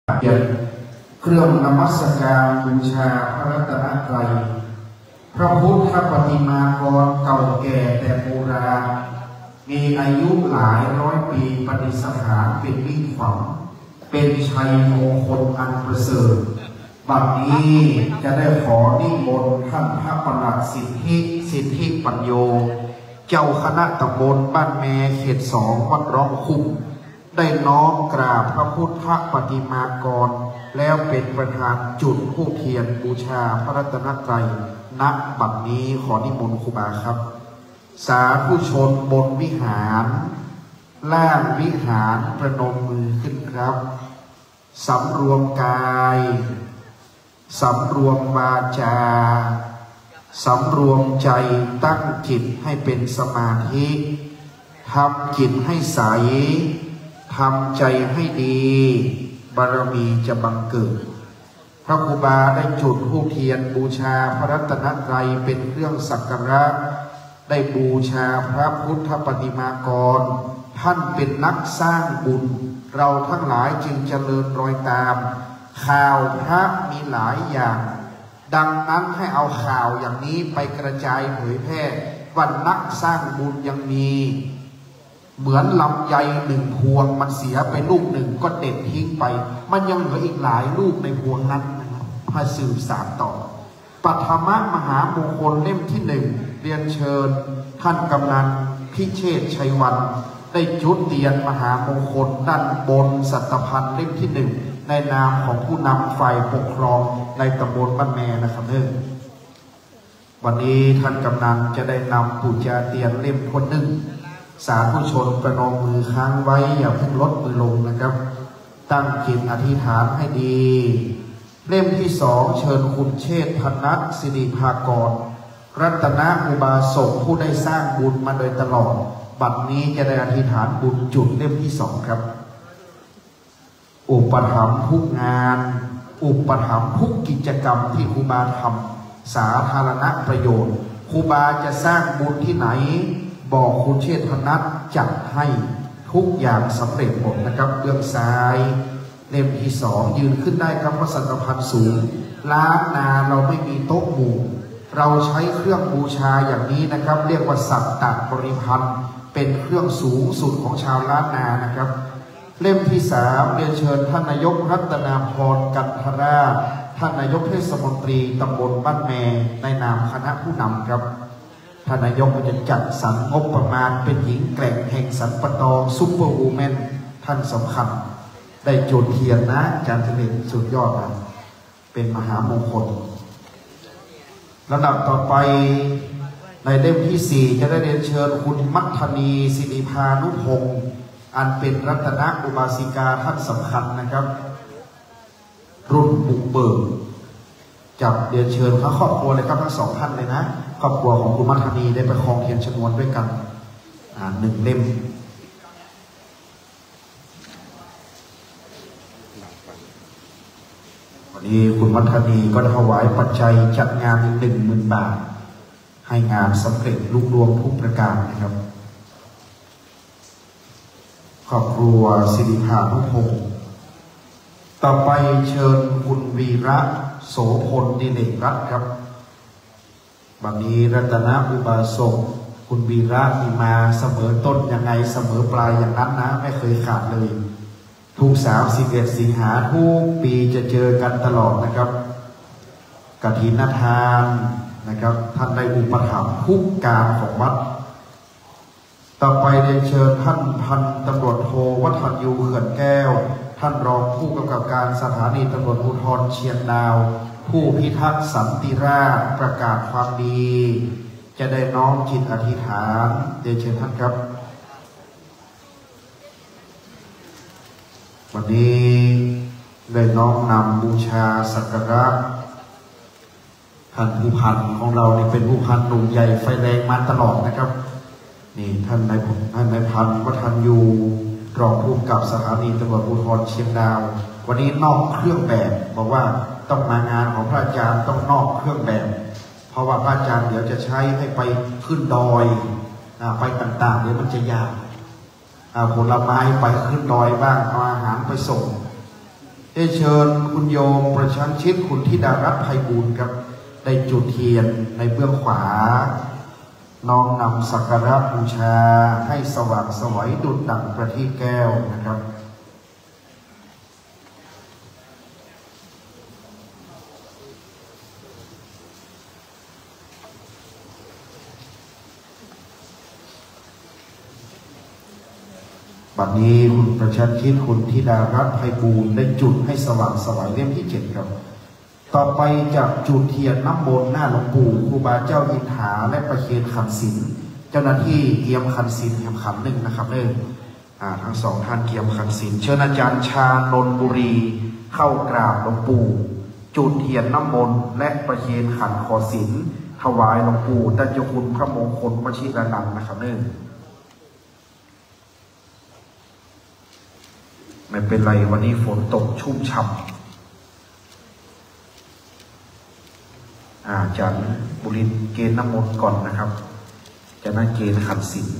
เกียรติเครื่องนมัสการบูชาพระรัตนตรัยพระพุทธปฏิมากรเก่าแก่แต่โบราณมีอายุหลายร้อยปีประดิษฐานเป็นมิ่งขวัญเป็นชัยมงคลอันประเสริฐบัดนี้จะได้ขอนิมนต์ท่านพระประหลัดสิทธิปัญโยเจ้าคณะตำบลบ้านแมเขต2วัดร้องคุ้มได้น้อมกราบพระพุทธปฏิมากรแล้วเป็นประธานจุดธูปเทียนบูชาพระรัตนตรัยณบัดนี้ขอนิมนต์ครูบาครับสาธุชนบนวิหารล่างวิหารประนมมือขึ้นครับสำรวมกายสำรวมวาจาสำรวมใจตั้งจิตให้เป็นสมาธิทำจิตให้ใสทำใจให้ดีบารมีจะบังเกิดพระครูบาได้จุดธูปเทียนบูชาพระรัตนตรัยเป็นเครื่องสักการะได้บูชาพระพุทธปฏิมากรท่านเป็นนักสร้างบุญเราทั้งหลายจึงเจริญรอยตามข่าวพระมีหลายอย่างดังนั้นให้เอาข่าวอย่างนี้ไปกระจายเผยแพร่ว่านักสร้างบุญยังมีเหมือนลำไยหนึ่งพวงมันเสียไปลูกหนึ่งก็เด็ดทิ้งไปมันยังเหลืออีกหลายลูกในพวงนั้นนะครับให้สืบสานต่อปัทมมหามงคลเล่มที่1เรียนเชิญท่านกำนันพิเชษชัยวันได้จุดเทียนมหามงคลด้านบนสัตพันธ์เล่มที่1ในนามของผู้นำฝ่ายปกครองในตำบลบ้านแมนะครับวันนี้ท่านกำนันจะได้นำปูจาเตียนเล่มคนหนึ่งสาธุชนประนมมือค้างไว้อย่าเพิ่งลดมือลงนะครับตั้งจิตอธิษฐานให้ดีเล่มที่2เชิญคุณเชษฐ์พนัสสิริภากรรัตนอุบาสกผู้ได้สร้างบุญมาโดยตลอดบัดนี้จะได้อธิษฐานบุญจุดเล่มที่2ครับอุปถัมภ์ทุกงานอุปถัมภ์ทุกกิจกรรมที่ครูบาทำสาธารณประโยชน์ครูบาจะสร้างบุญที่ไหนบอกคุณเชษฐ์พนัสจัดให้ทุกอย่างสำเร็จหมดนะครับเบื้องซ้ายเล่มที่2ยืนขึ้นได้ครับพระสันตพันธ์สูงล้านนาเราไม่มีโต๊ะหมู่เราใช้เครื่องบูชาอย่างนี้นะครับเรียกว่าสัตตบริพันธ์เป็นเครื่องสูงสุดของชาวล้านนานะครับเล่มที่3เรียนเชิญท่านนายกรัตนาพรกันทราท่านนายกเทศมนตรีตำบลบ้านแมในนามคณะผู้นำครับท่านนายกจะจัดสรรงบประมาณเป็นหญิงแกร่งแห่งสรรปตองซุปเปอร์วูแมนท่านสำคัญได้จุดเทียนนะอาจารย์เฉลิมสุดยอดนะเป็นมหามงคลระดับต่อไปในเล่มที่4จะได้เรียนเชิญคุณมัทนีศิริพานุพงศ์อันเป็นรัตนอุบาสิกาท่านสำคัญนะครับรุ่นบุกเบิกจับเรียนเชิญทั้งครอบครัวเลยครับทั้ง2ท่านเลยนะครอบครัวของคุณมัทนีได้ไปครองเทียนชนวนด้วยกัน1เล่มวันนี้คุณมัทนีก็ถวายปัจจัยจัดงาน10,000 บาทให้งานสำเร็จลุล่วงทุกประการนะครับครอบครัวศิริภานุพงศ์ต่อไปเชิญคุณวีระโสพลดิเลกรัตน์ครับวันนี้รัตนอุบาสกคุณวีระมีมาเสมอต้นยังไงเสมอปลายอย่างนั้นนะไม่เคยขาดเลยทุก31 สิงหาทุกปีจะเจอกันตลอดนะครับกฐินทานนะครับท่านได้อุปถัมภ์ทุกการของวัดต่อไปเรียนเชิญท่านพันตำรวจโทวัฒนยูเขื่อนแก้วท่านรองผู้กำกับการสถานีตำรวจภูธรเชียงดาวผู้พิทักษ์สันติราษฎร์ประกาศความดีจะได้น้อมจิตอธิษฐานเรียนเชิญท่านครับวันนี้ได้น้อมนำบูชาสักการะท่านผู้พันของเราเนี่ยเป็นผู้พันหนุ่มใหญ่ไฟแรงมาตลอดนะครับนี่ท่านนายพันวัฒนยูรองผู้กำกับสถานีตำรวจภูธรเชียงดาววันนี้นอกเครื่องแบบบอกว่าต้องมางานของพระอาจารย์ต้องนอกเครื่องแบบเพราะว่าพระอาจารย์เดี๋ยวจะใช้ให้ไปขึ้นดอยไปต่างๆเดี๋ยวมันจะยากผลไม้ไปขึ้นดอยบ้างเอาอาหารไปส่ง แ เชิญคุณโยมประชันชิดคุณธิดารัตน์ไพบูลย์ครับได้จุดเทียนในเบื้องขวาน้อมนำสักการะบูชาให้สว่างไสวดุจดั่งประทีปแก้วนะครับบัดนี้คุณประชันชิดคุณธิดารัตน์ไพบูลย์ได้จุดให้สว่างไสวเล่มที่ 7ครับต่อไปจากจุดเทียนน้ำมนต์หน้าหลวงปู่ครูบาเจ้าอินทาและประเคนขันศิลป์เจ้าหน้าที่เกียมขันศิลป์เกียมขันหนึ่งนะครับทั้งสองท่านเกียมขันศิลป์เชิญอาจารย์ชานนบุรีเข้ากราบหลวงปู่จุดเทียนน้ำมนต์และประเคนขันขอศิลป์ถวายหลวงปู่ดัญญคุณพระมงคลวชิรนันท์นะครับไม่เป็นไรวันนี้ฝนตกชุ่มฉ่ำอาจารย์บุรินทร์เกณฑ์น้ำมนต์ก่อนนะครับจะนั่งเกณฑ์ขันศิลป์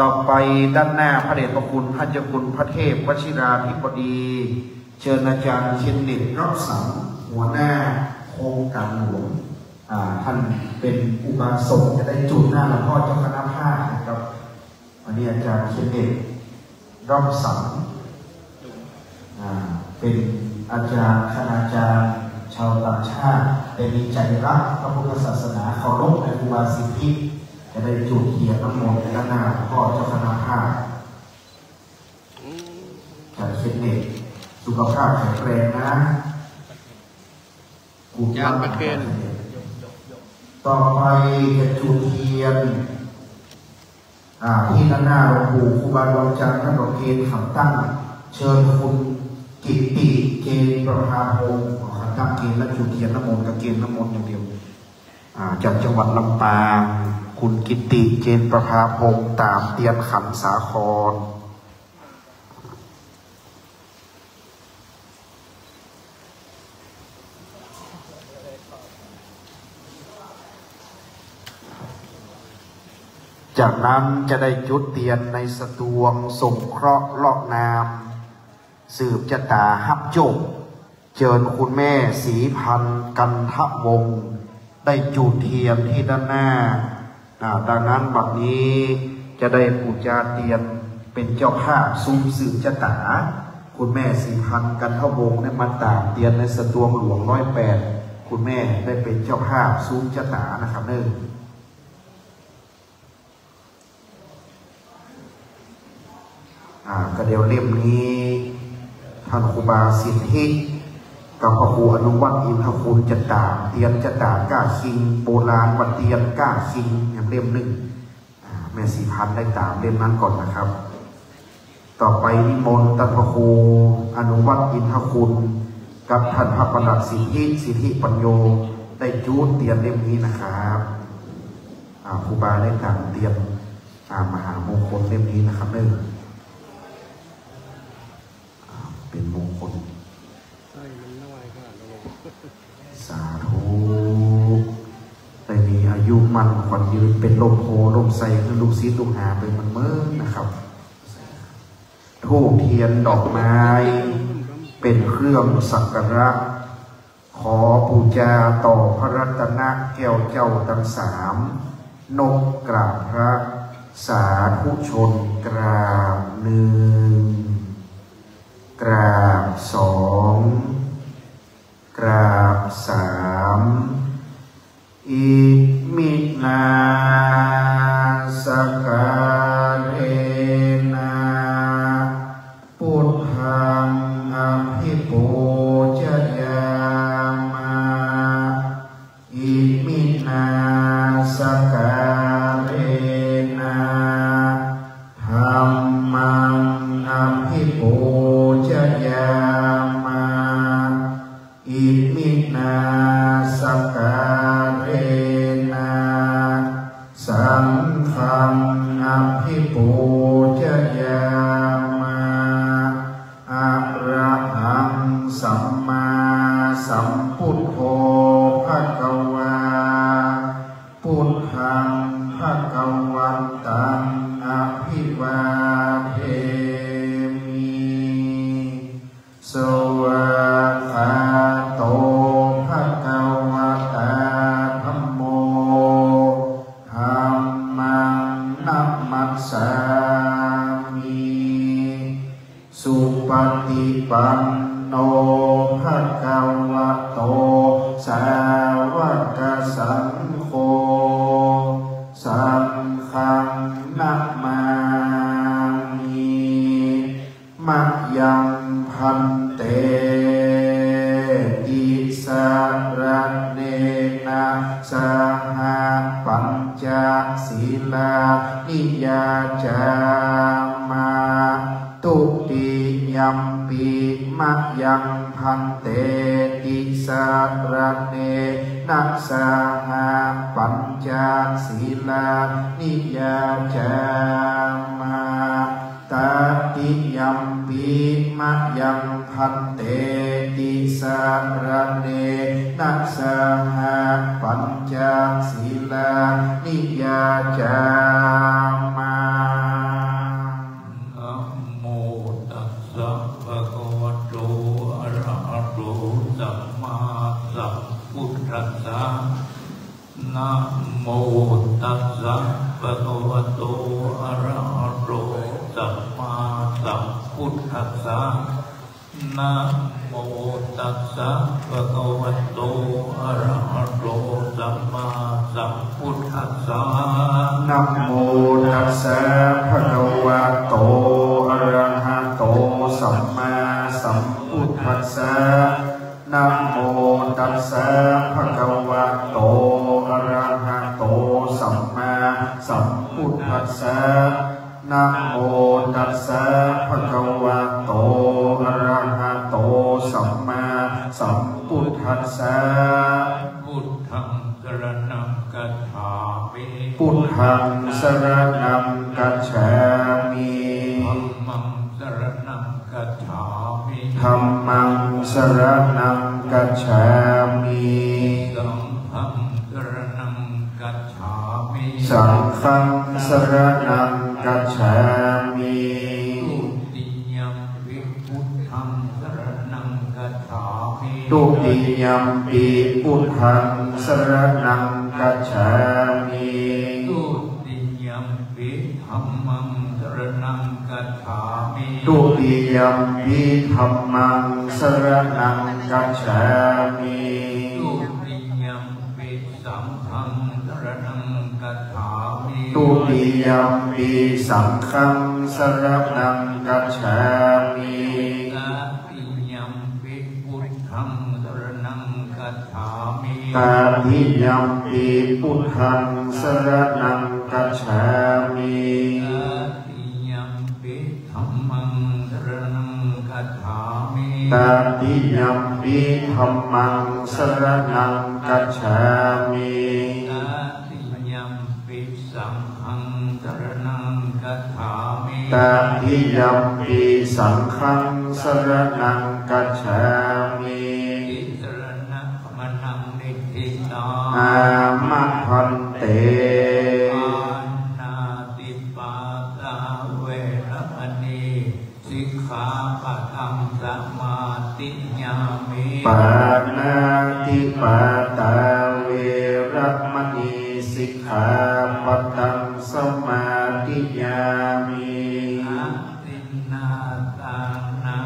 ต่อไปด้านหน้าพระเดชพระคุณพระเจ้าคุณพระเทพวชิราธิบดีเชิญอาจารย์เชียนเด็ดรอบสังหัวหน้าโครงการหลวงท่านเป็นอุบาสกจะได้จุดหน้าหลวงพ่อเจ้าคณะภาคนะครับวันนี้อาจารย์เชียนเด็ดรอบสังเป็นอาจารย์คณาจารย์ชาวต่างชาติแต่มีใจรักพระพุทธศาสนาเคารพในครูบาสิทธิจะได้จุดเทียนน้ำมนต์ด้านหน้าพ่อเจ้าคณะภาคจากเชียงเด็กสุขภาพแข็งแรงนะกุญาประเคนต่อไปจะจุดเทียนที่ด้านหน้าหลวงปู่ครูบาดวงจันทร์ท่านดอกเกณฑ์คำตั้งเชิญคุณกิตติเกณฑ์ประภาพงศ์ตั้งเกณฑ์และจุดเทียนน้ำมนต์กับเกณฑ์น้ำมนต์อย่างเดียวจากจังหวัดลำปางคุณกิตติเกณฑ์ประภาพงศ์ตามเตียนขันสาครจากนั้นจะได้จุดเทียนในสตวงสงเคราะห์ลอกนามสืบชะตาฮับโจกเชิญคุณแม่ศรีพันธ์กันทวงศ์ได้จุดเทียนที่ด้านหน้าดังนั้นบัดนี้จะได้ปูชาเทียนเป็นเจ้าภาพซุ้มสืบชะตาคุณแม่ศรีพันธ์กันทวงศ์ได้มาตามเทียนในสตวงหลวง108คุณแม่ได้เป็นเจ้าภาพซุ้มชะตานะครับก็เดี๋ยวเล่มนี้ท่านครูบาสิทธิกับพระครูอนุวัตรอินทคุณจะตามเตียนจะตามก้าคิงโบราณวัดเตียนก้าคิงอย่างเล่มหนึ่งแม่ศรีพันธ์ได้ตามเล่มนั้นก่อนนะครับต่อไปนิมนต์ท่านพระครูอนุวัตรอินทคุณกับท่านพระประหลัดสิทธิปัญโยได้จูดเตียนเล่มนี้นะครับครูบาได้ตามเตียนมหามงคลเล่มนี้นะครับเป็นมงคลสาธุได้มีอายุมันขวัญยืนเป็นลมโพลมใสคือลูกศิษย์ลูกหาเป็นมันเมื่อนะครับธูปเทียนดอกไม้เป็นเครื่องสักการะขอบูชาต่อพระรัตนแก้วเจ้าทั้งสามนกกราบพระสาธุชนกราบหนึ่งกราบสองกราบสามอิมินาสกาเรนาพุทธังอภิปูชยามาอิมินาสกาเรนาธัมมังอภิปูชยามาอิมินาสกาเรนาสังฆังอภิปูชยามาอะระหังสัมมาสัมพุทโธภควาพุทธังภควันตังอภิวาเทมิสว นโนภะคะวะโตสาวกสังโฆสังฆังนะมามิมะยังพันเตติสารเนนะสหปัญจศีลานิยาจามาตุติยัมปิมะยังพันเตติสารเนนะสหปัญจศีลานิยาจามาตติยัมปิมะยังพันเตติสารเนนะสหปัญจศีลานิยาจามานะโมตัสสะภะคะวะโตอะระหะโตสัมมาสัมพุทธัสสะนะโมตัสสะภะคะวะโตอะระหะโตสัมมาสัมพุทธัสสะนะโมตัสสะภะคะวะโตอะระหะโตสัมมาสัมพุทธัสสะนะโมตัสสะภะคะวะโตอะระหะโตสัมมาสัมพุทธัสสะนะโมตัสสะภะคะวะโตอะระหะโตสัมมาสัมพุทธัสสะนะโมตัสสะภะคะวะโตอะระหะโตสัมมาสัมพุทธัสสะพุทธังสรณังคัจฉามิพุทธังสรณังคัจฉามิธัมมังสรณังคัจฉามิธัมมังสรณังคัจฉามิสังฆังสรณังคัจฉามิสังฆังสรณังคัจฉามิตุติยัมปิพุทธังสรณังคัจฉามิตุติยัมปิธัมมังสรณังคัจฉามิตุติยัมปิธัมมังสรณังคัจฉามิตุติยัมปิสังฆังสรณังคัจฉามิตุติยัมปิสังฆังสรณังคัจฉามิตาทิยัมปิพุทธังสรณังคัจฉามิตาทิยัมปิธัมมังสรณังคัจฉามิตาทิยัมปิธัมมังสรณังคัจฉามิตาทิยัมปิสังฆังสรณังคัจฉามิตาทิยัมปิสังฆังสรณังคัจฉามิอามะพันเตอานาติปาตาเวรมณีสิกขาปะทังสมาธิญามิปานาติปาตาเวรมณีสิกขาปะทังสมาธิญามิอาทินนาตานา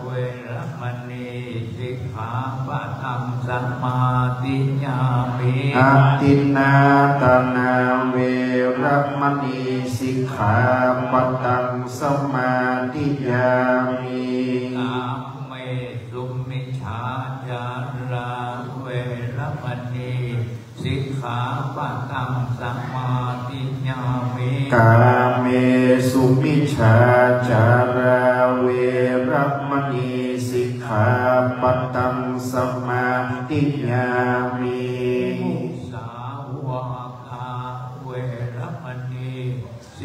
เวรมณีสิกขาปะทังสมาธิญามิอาทินนาตานาเวรมณีสิกขาปะทังสมาธิญามิกาเมสุมิจฉาจาราเวรมณีสิกขาปะทังสมาธิญามิกาเมสุมิจฉาจาราเวรมณีสิกขาปะทังสมาธิญามิ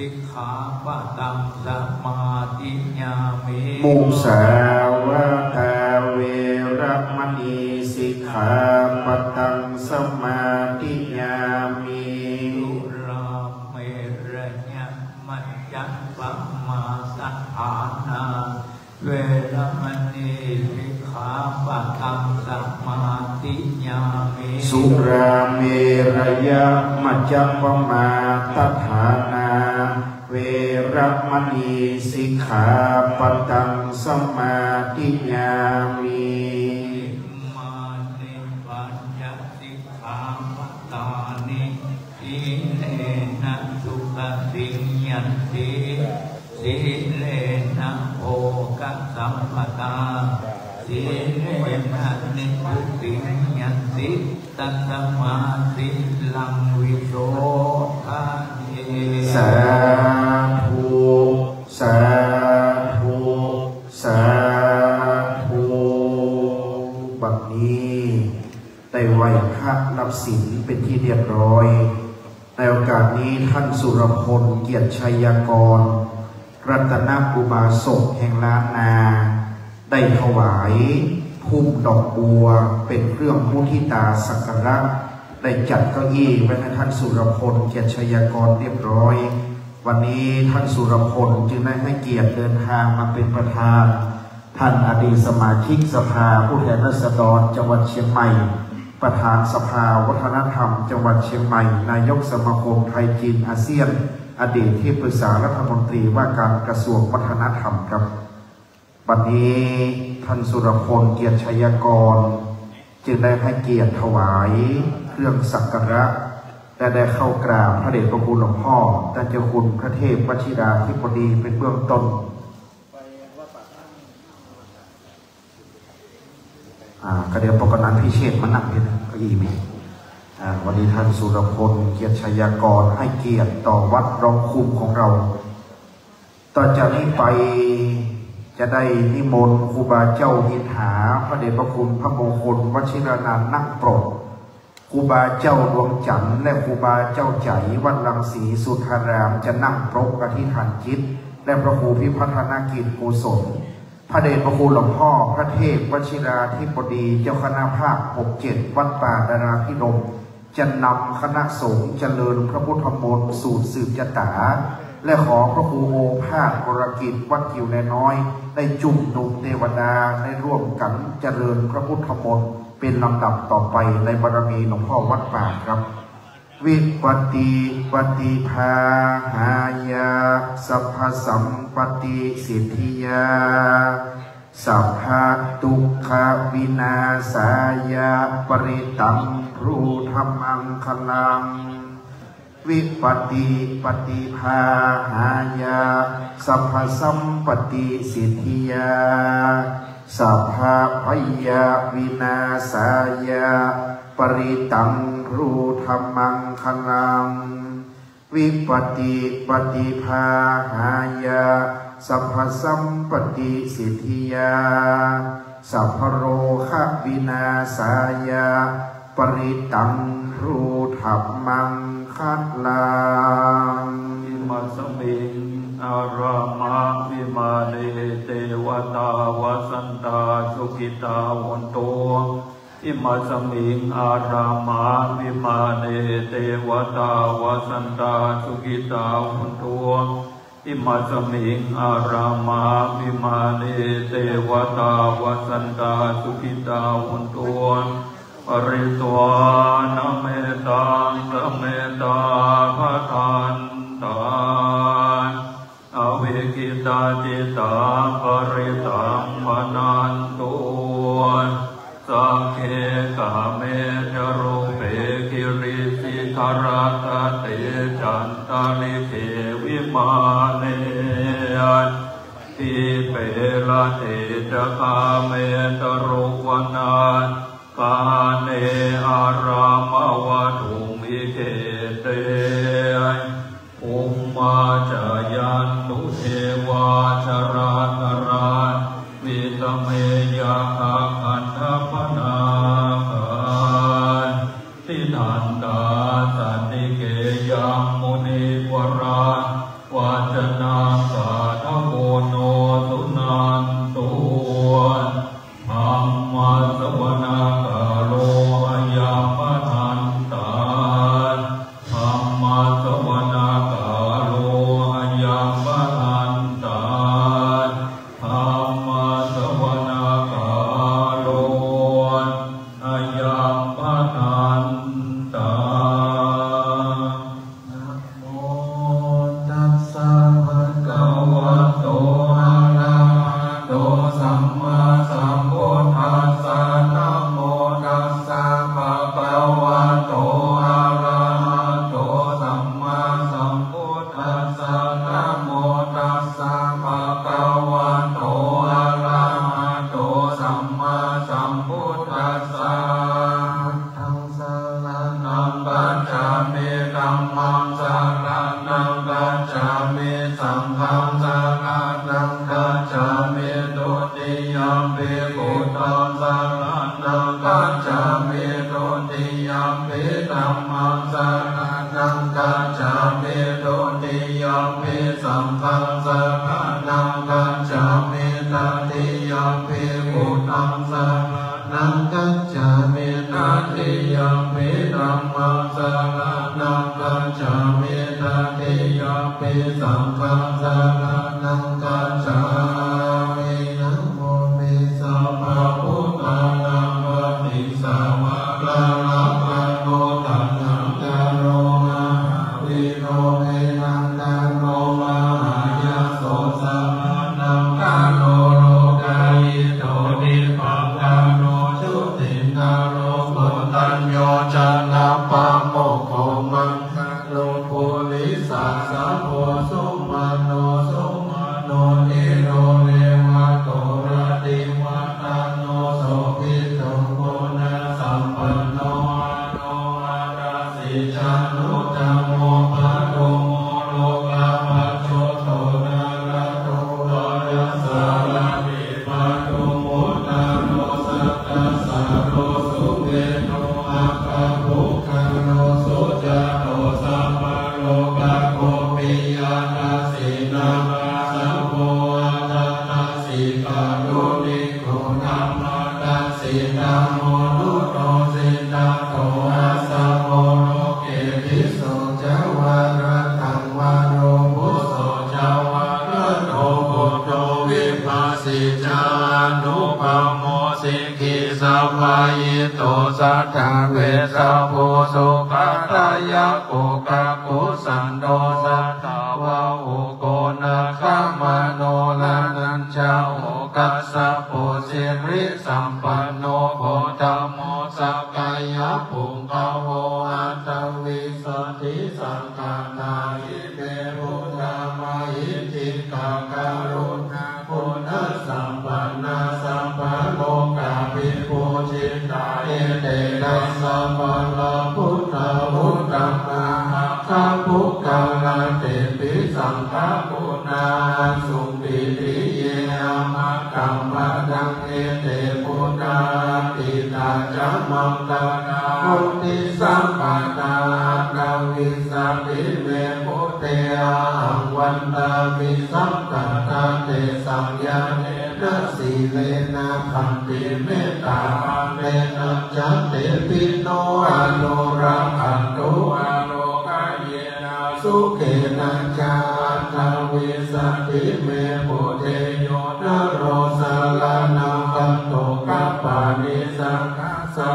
สิกขาปะทังสมาธิญามิมุสาวะตาเวรมณีสิกขาปะทังสมาธิญามิสุราเมรยะมัจจัปปมาสัทธานาเวรมณีสิกขาปะทังสมาธิญามิสุราเมรยะมัจจัปปมาสัทธานาเวร ระมณีสิกขาปตังสมาธิยามิมานิปัญญสิกขาปตานิสีเลนะสุขติยันติสีเลนะโภคสัมปตาสีเลนะนิพุติยันติตัสมาธิลังวิโสทานิสาธุสาธุสาธุบัดนี้ได้ไหว้พระรับศีลเป็นที่เรียบร้อยในโอกาสนี้ท่านสุรพลเกียรติชัยกรรัตนอุบาสกแห่งล้านนาได้ถวายพุ่มดอกบัวเป็นเครื่องมุทิตาสักการะได้จัดเก้าอี้ไว้ให้ท่านสุรพลเกียรติชัยกรเรียบร้อยวันนี้ท่านสุรพลจึงได้ให้เกียรติเดินทางมาเป็นประธานท่านอดีตสมาชิกสภาผู้แทนราษฎรจังหวัดเชียงใหม่ประธานสภาวัฒนธรรมจังหวัดเชียงใหม่นายกสมาคมไทยจีนอาเซียนอดีตที่ปรึกษารัฐมนตรีว่าการกระทรวงวัฒนธรรมครับวันนี้ท่านสุรพลเกียรติชัยกรจึงได้ให้เกียรติถวายเครื่องสักการะและได้เข้ากราบพระเดชพระคุณหลวงพ่อท่านเจ้าคุณพระเทพวชิราธิบดีเป็นเบื้องต้นกระเดียวปกนั้นพิเชษมานั่งที่นั่นก็อีมีวันนี้ท่านสุรพลเกียรติชัยกรให้เกียรติต่อวัดรองคุ้มของเราต่อจากนี้ไปจะได้นิมนต์ครูบาเจ้าหินหาพระเดชพระคุณพระมงคลวชิรนันท์นั่งโปรดครูบาเจ้าดวงจันทร์และครูบาเจ้าใจวัดรังสีสุทารามจะนั่งปรกอธิษฐานจิตและพระครูพิพัฒนกิจกุศลพระเดชพระคุณหลวงพ่อพระเทพวชิราธิบดีเจ้าคณะภาค67วัดป่าดาราพิรมจะนำคณะสงฆ์เจริญพระพุทธมนต์สูตรสืบจตาและขอพระครูโอภาสกรกิจวัดกิวแนน้อยได้จุ่มนุมเทวดาได้ร่วมกันเจริญพระพุทธมนต์เป็นลำดับต่อไปในบารมีหลวงพ่อวัดป่าครับวิปัตติปฏิภาหายาสัพพสัมปติสิทธิยาสัพพะทุกขวินาศายาปริตังรูธรรมังคลังวิปัตติปฏิภาหายาสัพพสัมปติสิทธิยาสัพพะพยาวินาศายาปริตังรูธรรมังคลังวิปัตติปฏิภาหายาสัพพสัมปติสิทธิยาสัพพโรคะวินาศายาปริตังรูธรรมังคัดลางอิมัสมิงอารามาวิมาเนเตวตาวสันตาสุขิตาวันโตอิมัสมิงอารามาวิมาเนเตวตาวสันตาสุขิตาวันโตอิมัสมิงอารามาวิมาเนเตวตาวสันตาสุขิตาวันโตปริตวานเมตังสเมตาภทันตาอเวกิตาจิตาปริตังมนันตุสักเคกาเมจรูเปกิริสิทารตเตจันตาลิเขวิมาเนทิเปลเตจคาเมตรุวนากาเนอารามวะทุมิเกเตอุมมาจายันตุเทวาชราคาราวิตเมยะคันธปนาติทันตาสันติเกยังมุนิวราวัจนาสาธโกโนสุนันตุธรรมะสวนาคาโลยามทันตาธรรมะสวนาคาโลยามทันตาธรรมะสวนาคาโลยามทันตานะโมตัสสะภะคะ นังกัจฉามินาติยัมปิธัมมังสรณังกัจฉามินาติยัมปิสังฆังสรณังกัจฉามินะโมมิสัพพะพุทธานังปฏิสาวะละละภะโนตัสสะจาโรมะวิโรเมนันตโนมหายาโสสัมนังกาโนโลกายิโตนิปังกาโนชุตินนาโรโกตัญโยจันนาปะโมโคมังคโลปุริสัสสะโพสุมาโนสุมาโนนิโรเรวะโตระติวัตโนโสภิโตโกนะสัมปันโนอะโนอาราสิจันโนธัมโมภะโตโมโลกาภัจโชโตนะระโตระยัสสะระวิภัตโตโมตาโรสัตตัสสะโรสุเวโนอะภะภูคะโนสุจาโตสัมปะโลกะโกปิยานาสินามาสัพโพอะทัตตสิกาโยนิโกนัมมาตัสสินาโมนุโตสิตาโตอาสะโมโลเกภิโสจาวาระตังวาโรพุโสจาวาระโตปุตโตวิปัสสิจานุปโมสิกิสัพพายโตสัทธาเวสะโพสุขัตตายะโกกะโกสันโดสัทธาวะโอโกนะคัมมโนลานัญจาโอกัสสะโพสิริสัมปันโนโพธโมสักกายะปุงภโวอัตวิสัทธิสังฆานาหิเตพุทธามาหิติกาการุณาปุณะสัมปันนาสัมปะโลกาภิปูจิตาเอเตนะสัมปะลาพุทธาพุทธังนาสัพพุกาลาเตปิสังฆปุณาสุปิติเยมะกัมมะดังเอเตปุณาติตาจัมมังตานาพุทธิสัมปทานาวิสัมปิเมพุทเตหังวันตามิสัมกัตตาเตสัมยาเนนะสีเลนะพันติเมตตาเมนะจัตเตปิโนอโนรัมอันตุอโลกาเยนะสุเขนะจาทาวิสัตติเมปุเตโยนะโรสาลานังกันโตกัปปานิสังฆสา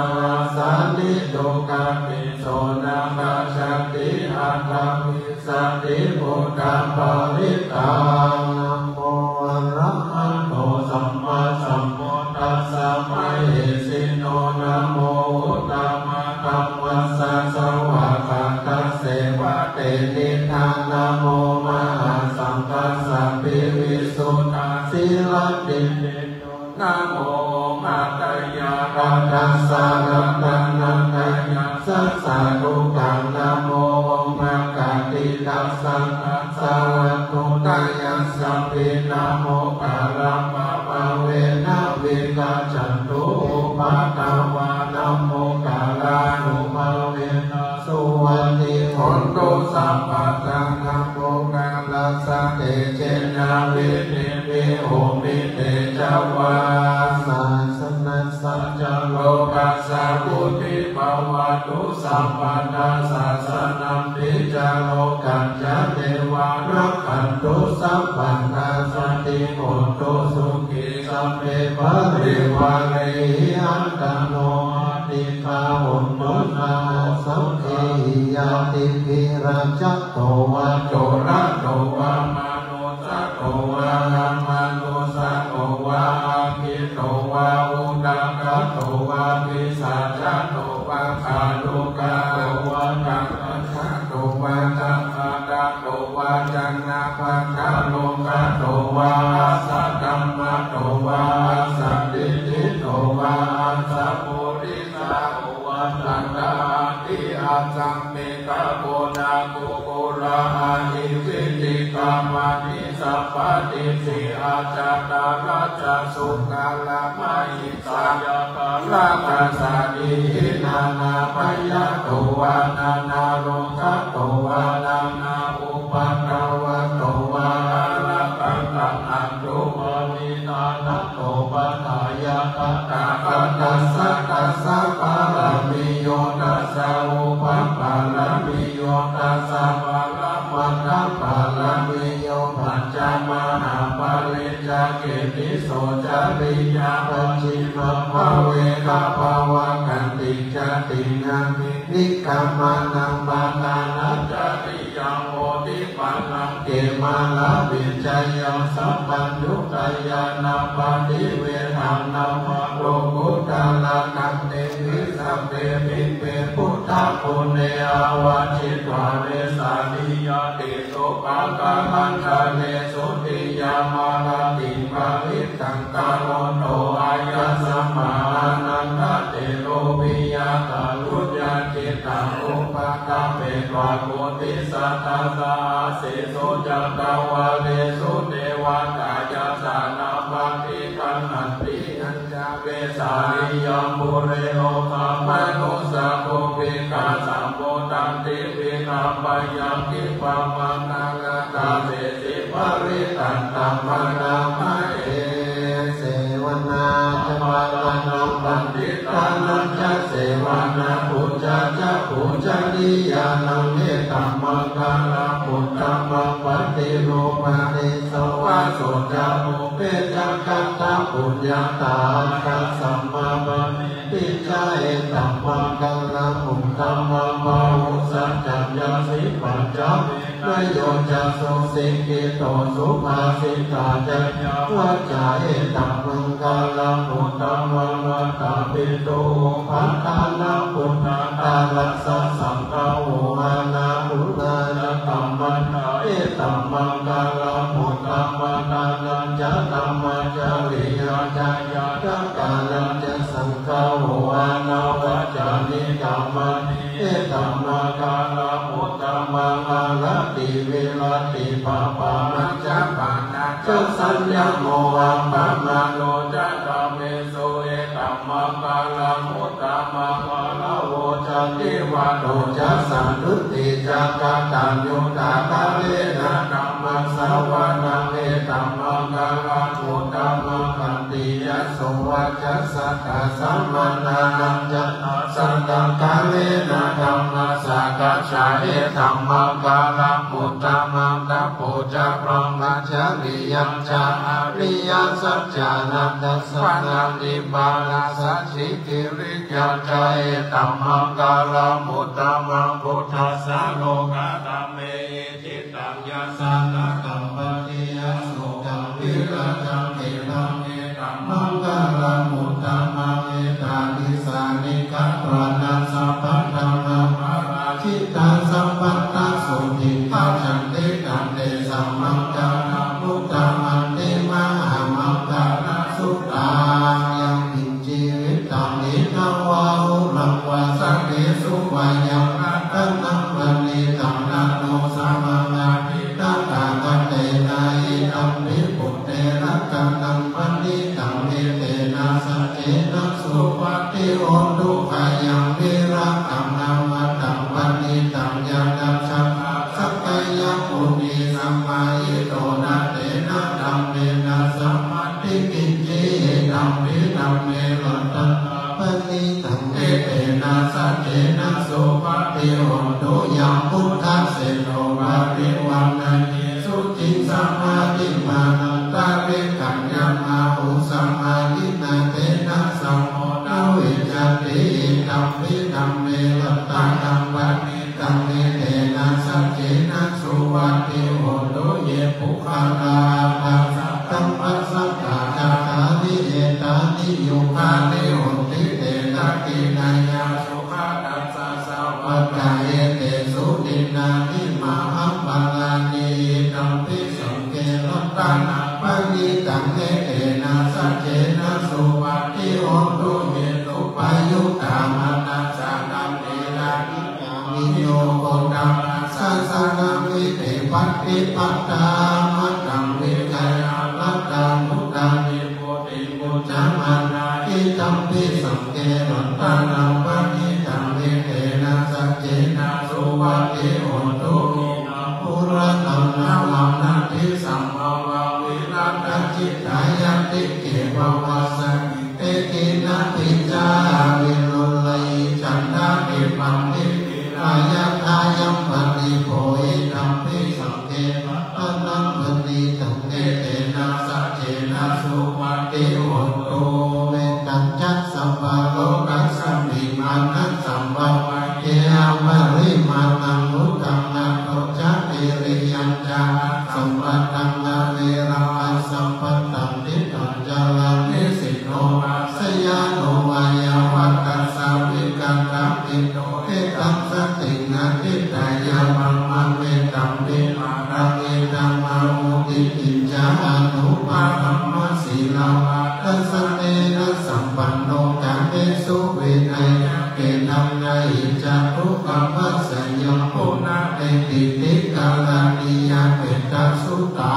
สานิโตกามิโสนามาชันติอัตตามิสันติพุทธาปาริตังนะโมอะระหะโตสัมมาสัมพุทธัสสะมะเหสิโนนะโมอุตตมะธัมมัสสะสวะคะตัสเสวะเตนิทานะโมมหาสังฆัสสะปิวิสุทธาสิลติเนโนนะโมมาตยารัตตัสสะรัตนันตยาสัสสะทุกขังนะโมมากาติตัสสะสะวัตถุตยัสสะปินะโมกาลัมมะปะเวนะวิกัจจันตุอุปัฏฐวานะโมกาลานุภาเวนะสุวัตติโหตุสัพพะสังฆโมกาลัสสะเตเจนะวิเนวิโหมิเตจาวาสัสนัสสัจโลกัสสะพุทธิภวตุสัมปันนาสัสสนัมปิจโลกัจจเทวารักขันตุสัพพันธาสติโหตุสุขิสัมเปปะริวาเรหิอันตโนติคาหุนตุนาสัมเทหิยาติภิราจัตโตวะโจระโตวะมาโนสัตโตวะรัมมาโนสัตโตวะอาภิโตวะอุดังกัตโตวะวิสัจจโตวะคาลุกาโตวะกังคัจโตวะจังคาดาโตวะจันนาภัจจโลกาโตวะสัตตัมมะโตวะสัตติทิโตวะสัพพุริสาโอวะตันตาติอาจังเมตะโกนาโกโกราหิวิติกามานิสัพพติสิอาจาตาราชสุกาลามาหิสายาปาลาคัสสานินานาปยะโตวะนานาโลกัตโตวะนานาอุปัฏฐวะโตวะอารักขังอันตุวะนินานะโตปะทายะตตาคัตต ตัสสะตัสสะปาลามิโยตัสสะอุปปาลามิโยตัสสะปาลามัคคะปาลามิโยปัญจมหาปาริจาเกติโสจาริยาปัญจิมภาเวกภาวะกันติจตินังนิกามานังปานานัจจติยังโมติปันนังเกมาลาวิจัยยังสัพพัญญุตยานาปาติเวทังนามาโลกุตาลานังเตวิสัพเพปิเปพุทธะปุเนอาวาชิตวาเรสานิยติโสภะกะหันทะเนสุติยามาลาติภาวิตังกาโรโตอายัสมานันทะเตโลภิยาตาลุญญาจิตตังอุปกาเปตวะโกติสัทธาสาเสโสจักรวาเลสุเทวตายาสานาปันติกัณหันตินันจาเวสาริยมบุเรโอคามนุสะโกภิกขาสัมโพตันติวินาปยัมกิปะมังนาลตาเสสิปริตันตัมมนามาเอเสวนาจะปาลานังบัณฑิตานังจะเสวนาปุจจาจะปุจจานิยานังเมตตัมมังกาลาปุตตัมมังปฏิโลมานิสวะโสจามุเปจังกัตตาปุญญาตาคัสสัมมาบัณฑิจาเอตัมมังกาลาปุตตัมมังบาหุสัจจัญญาสิปัญจนโยจะสุสิกิโตสุภาสิตาจัญญาวัจจาเอตัมมังกาลาปุตตัมมังวัตตาปิโตภัตตานาปุตตาตาลัสสะสังฆาโวอานาปุณานะตัมมังเอตัมมังกาลาปุตตัมมังกาลัญจะตัมมังจาริยาจายาตักาลัญจะสังฆาโวอานาวัจจานิตัมมังเอตัมมังกาลาปุตตัมมังอาลาติเวลาติปะปะมัจจปานาจะสัญญาโมวังปะมาโลจะตะเมโสเอตัมมังกาลาปุตตัมมังอาลาโวจะติวะโตจะสันตุติจักกัตตัญญูตาตะเวนะธัมมังสาวะนังเอตัมมังกาลาปุตตัมมังคันติยะโสวัจจะสัตตะสัมมานานังจะสัตตังกาเวนะธัมมัสสะกัจฉาเอธัมมังกาลาปุตตัมมังตะโพจะพรหมจาริยังจาริยสัจจานันทัสสะนันติบาลาสัจฉิกิริยัญจาเอธัมมังกาลาปุตตัมมังพุทธัสสะโลกาธัมเมจิตตังยัสสะนะกัมปติยะโสกังวิราชังเอตัมเมธัมมังกาลาปุตตัมมังเอตานิสานิกัตตานัสสัพพะธัมมังอาราชิตาสัพพัตตาสุติภาชันติกัมเตสัมมังกาลาปุตตัมมังเตมหามังกาลาสุตายังอินจีวิตังนิทาวาหุรังวาสังเกสุวายังนาตังนังวันนิตังนาโนสัมมังนาภิตาตาตันเตนะอิตัมมิปุตเตระกันตังวันนิตังเมเตนะสัจเจนะสุวัตติโอตุขยังวิรักตังนามาตังวันนิตังยานังชังสัพพยังปุณิสัมมาอิโตนะเตนะธัมเมนะสัมมาทิกิจเจธัมมิธัมเมรัตตังวันนิตังเอเตนะสัจเจนะสุวัตติโอตุยังพุทธัสเสโนวาริวันนันติสุจิสัมมาทิมานันตาเวกัญญามาหุสัมมาทินาเตนะสัมโมนาวิจติธัมมิธัมเมรัตตังธัมวันนิตังเอเตนะสัจเจนะสุวัตติโอตุเยปุคาลาภัสสะตัมปัสสะตาจาตานิเอตานิโยคานิโหติเตนะกินายาสุขาตัสสะสาวัตตาเอเตสุตินานิมาหัมปังลานิตัมปิสังเกรัตตังปันนิตังเอเตนะสัจเจนะสุวัตติโอตุเยตุปายุตตามานัสสะนัมเอนะนิโยโกตัมสัสสะนังวิเตปัตติปัตตามัตตังวิกายาลัตตังมุตตังวิโพติมุจจามานาอิตัมปิสังเกรัตตังปันนิตังเอเตนะสัจเจนะสุวัตติโอตุปุระตังนาวังนันติสัมมาวังวิรัตจิตตายันติเกวะวาสังเตกินะปิจา สัมปะโลกัสสมิมานัสสัมปะวะเยปริมาณังมุตตังนะโตจะติริยัญจาสัมปัตตังนะเวรังสัมปัตตังนิตัญจาลังนิสิโนสยาโนวายาวัตตัสสะวิกันตังติโนเอตังสตินาทิตายามังมังเวตัมปิมารังเอตังมามุติอิจานุปาธัมมสีลาวะตัสเนนะสัมปันโนกะเมสุเวนัยเกนังนาอิจารุกัมมัสสยมปุณะเอติติกาลานิยาเปตาสุตา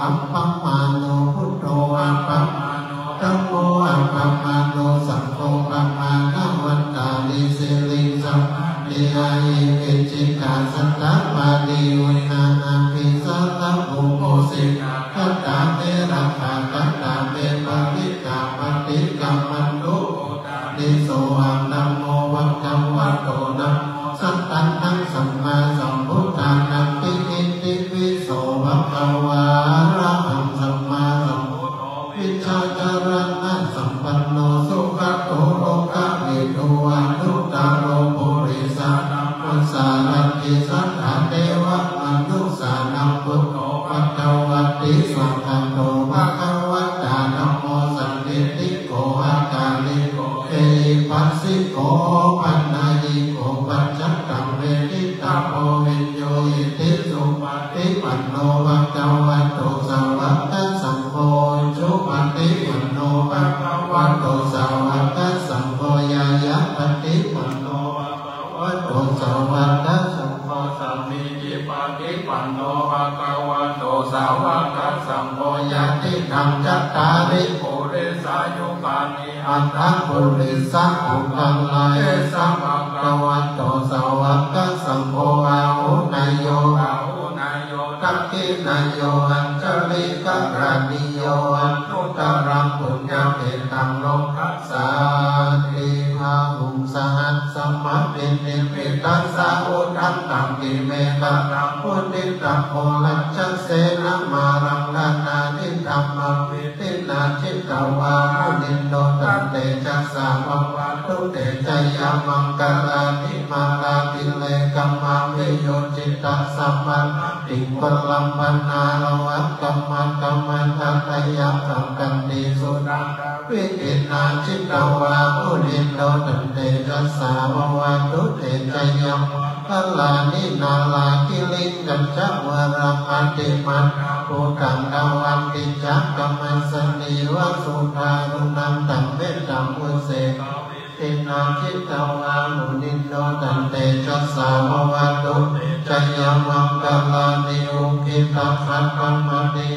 อัปปมาโนพุทโธอัปปมาโนธัมโมอัปปมาโนสังโฆอัปปมาโนวันตาลิเสลิสัมมานิยายิเกจิกาสัตตะมานิวินานาภิสัตตะโมโมสิกาคัตตาเตระภาคัตตาเมปะริกาปฏิกัมมันโตนิโสอังธัมโมวัคคัมวัตโตนะสัตตังทังสัมมาสัมพุทธานังติอิติวิโสภะคะวะระหังสัมมาสัมพุทโธวิชาจารณะสัมปันโนสุขโตโลกวิทูอนุตตโรปุริสานัมมัสสารันติสัทธาเทวะมนุสสานังพุทโธภะคะวะติสัพพันโตภะคะวะตานะโมสันติติโกอาการิโกเอปัสสิโกปัญญายิโกปัจจัตตังเวทิตาโพวิญโยอิติสุปฏิปันโนภะคะวะโตสาวกสังโฆจุปฏิปันโนภะคะวะโตสาวกสังโฆยายะปฏิปันโนภะคะวะโตสาวกสังโฆสัมมิจิปฏิปันโนภะคะวะโตสาวกสังโฆยะติธรรมจัตตาริปุริสายุปานิอัตถะปุริสะอุปังลายสัมภะคะวะโตสาวกสังโฆอาหุนายโยทักขินายโยอัญชลิกะรานิโยอันนุตรังปุญญเมตังโลกัสสาติภาหุงสหัสสมะปินิมิตัสสะอุทัตตังกิเมตตังพุทธิตังโพลัญชเสนะมารังลานานิธัมมังวิตินาชิตวามุนิโนตันเตจัสสะภวะตุเตจยามังกาลานิมาลาติเลกัมมังวิโยจิตตัสสัมปันติวัลลัมปนาโลวัตกัมมันกัมมันทัตยะสังกันติสุนังวิตินาชิตวามุนิโนตันเตจัสสะภวะตุเตจยามังกาลานินาลาคิลิกัญจวรังอัติมันภูตังกวันติจักกัมมัสสนิวสุทารุนังตัมเวตัมอุเสกตินาชิตวามุนิโนตันเตจัสสะภวะตุจยามังกาลานิอุกิตัสสะกัมมติ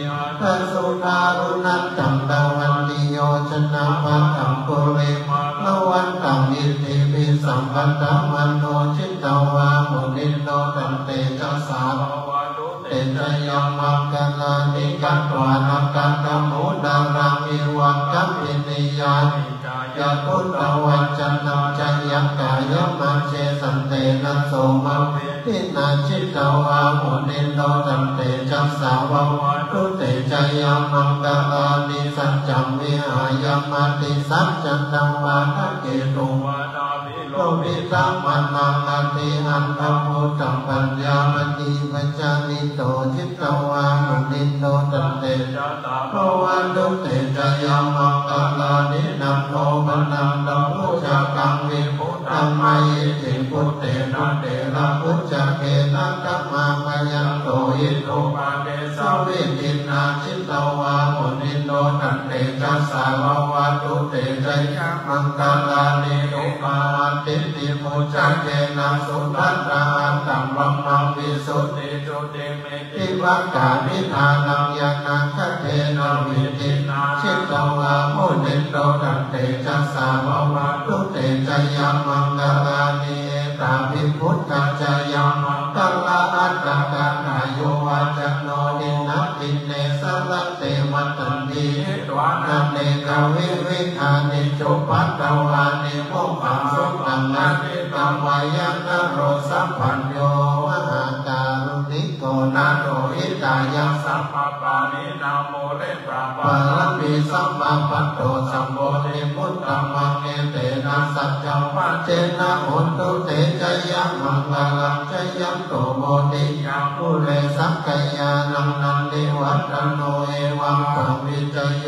ตัสสุทารุนังตัมตวันติโยชนะปัตตังปุเรมาลวันตังอิติปิสัมปัตตมันโนชิตวามุนิโนตันเตจัสสะภวะตุเตจยามังกาลานิกัตวานักัตตมุดารังอิวังกัมปินิยานิยะพุทธวัจจันตังจยักกายมัจเจสันเตนะโสมะทินาชิตวามุนิโนตันเตจัสสะภวะตุเตจยามังกาลานิสัจจัมวิหายมัตติสัจจันตังวาทะเกตุวานามิโลภิตัมมันังอติหันธัมโมตัมปัญญามติปัจจานิโตชิตวามุนิโนตันเตจัสสะภวะตุเตจยามังกาลานินัมโนมนังดัมพุจักกังวิพุตตัมมัยติพุตเตนะเตระพุจักเกนะกัมมาปยันโตอิโตปะเดสะวิตินาชิตวามุนิโนตันเตจัสสะภวะตุเตจยามังกาลานิอุปาติติพุจักเกนะสุทัตตาตัมมังมังวิสุทธิจุติเมติวัคกามิทานังยานังคะเทนะวิตินาชิตวามุนิโนตันเตจัสสะภวะตุเตจยามังกาลานิตาภิพุทธัจจยามังกาลาอัตตะกานาโยวาจันโนนินัตติเนสรัตเตมัตตันติตวานันเนกาวิวิธานิจุปัตตวานิโมขังสุตังนาทิตัมวายันโรสัมปัญโยมหาการุณิโกนาโตอิตายัสสัพพปานินาโมเรป ปาลมีสัมมาปัตโตสัมโพธิพุทธัมมังเอเตนะสัจจวัจเจนะโหตุเตจยะมังคลังจยัมโตโมติยาภูเรสักกายานังนันติวัตโนเอวังปวิจโย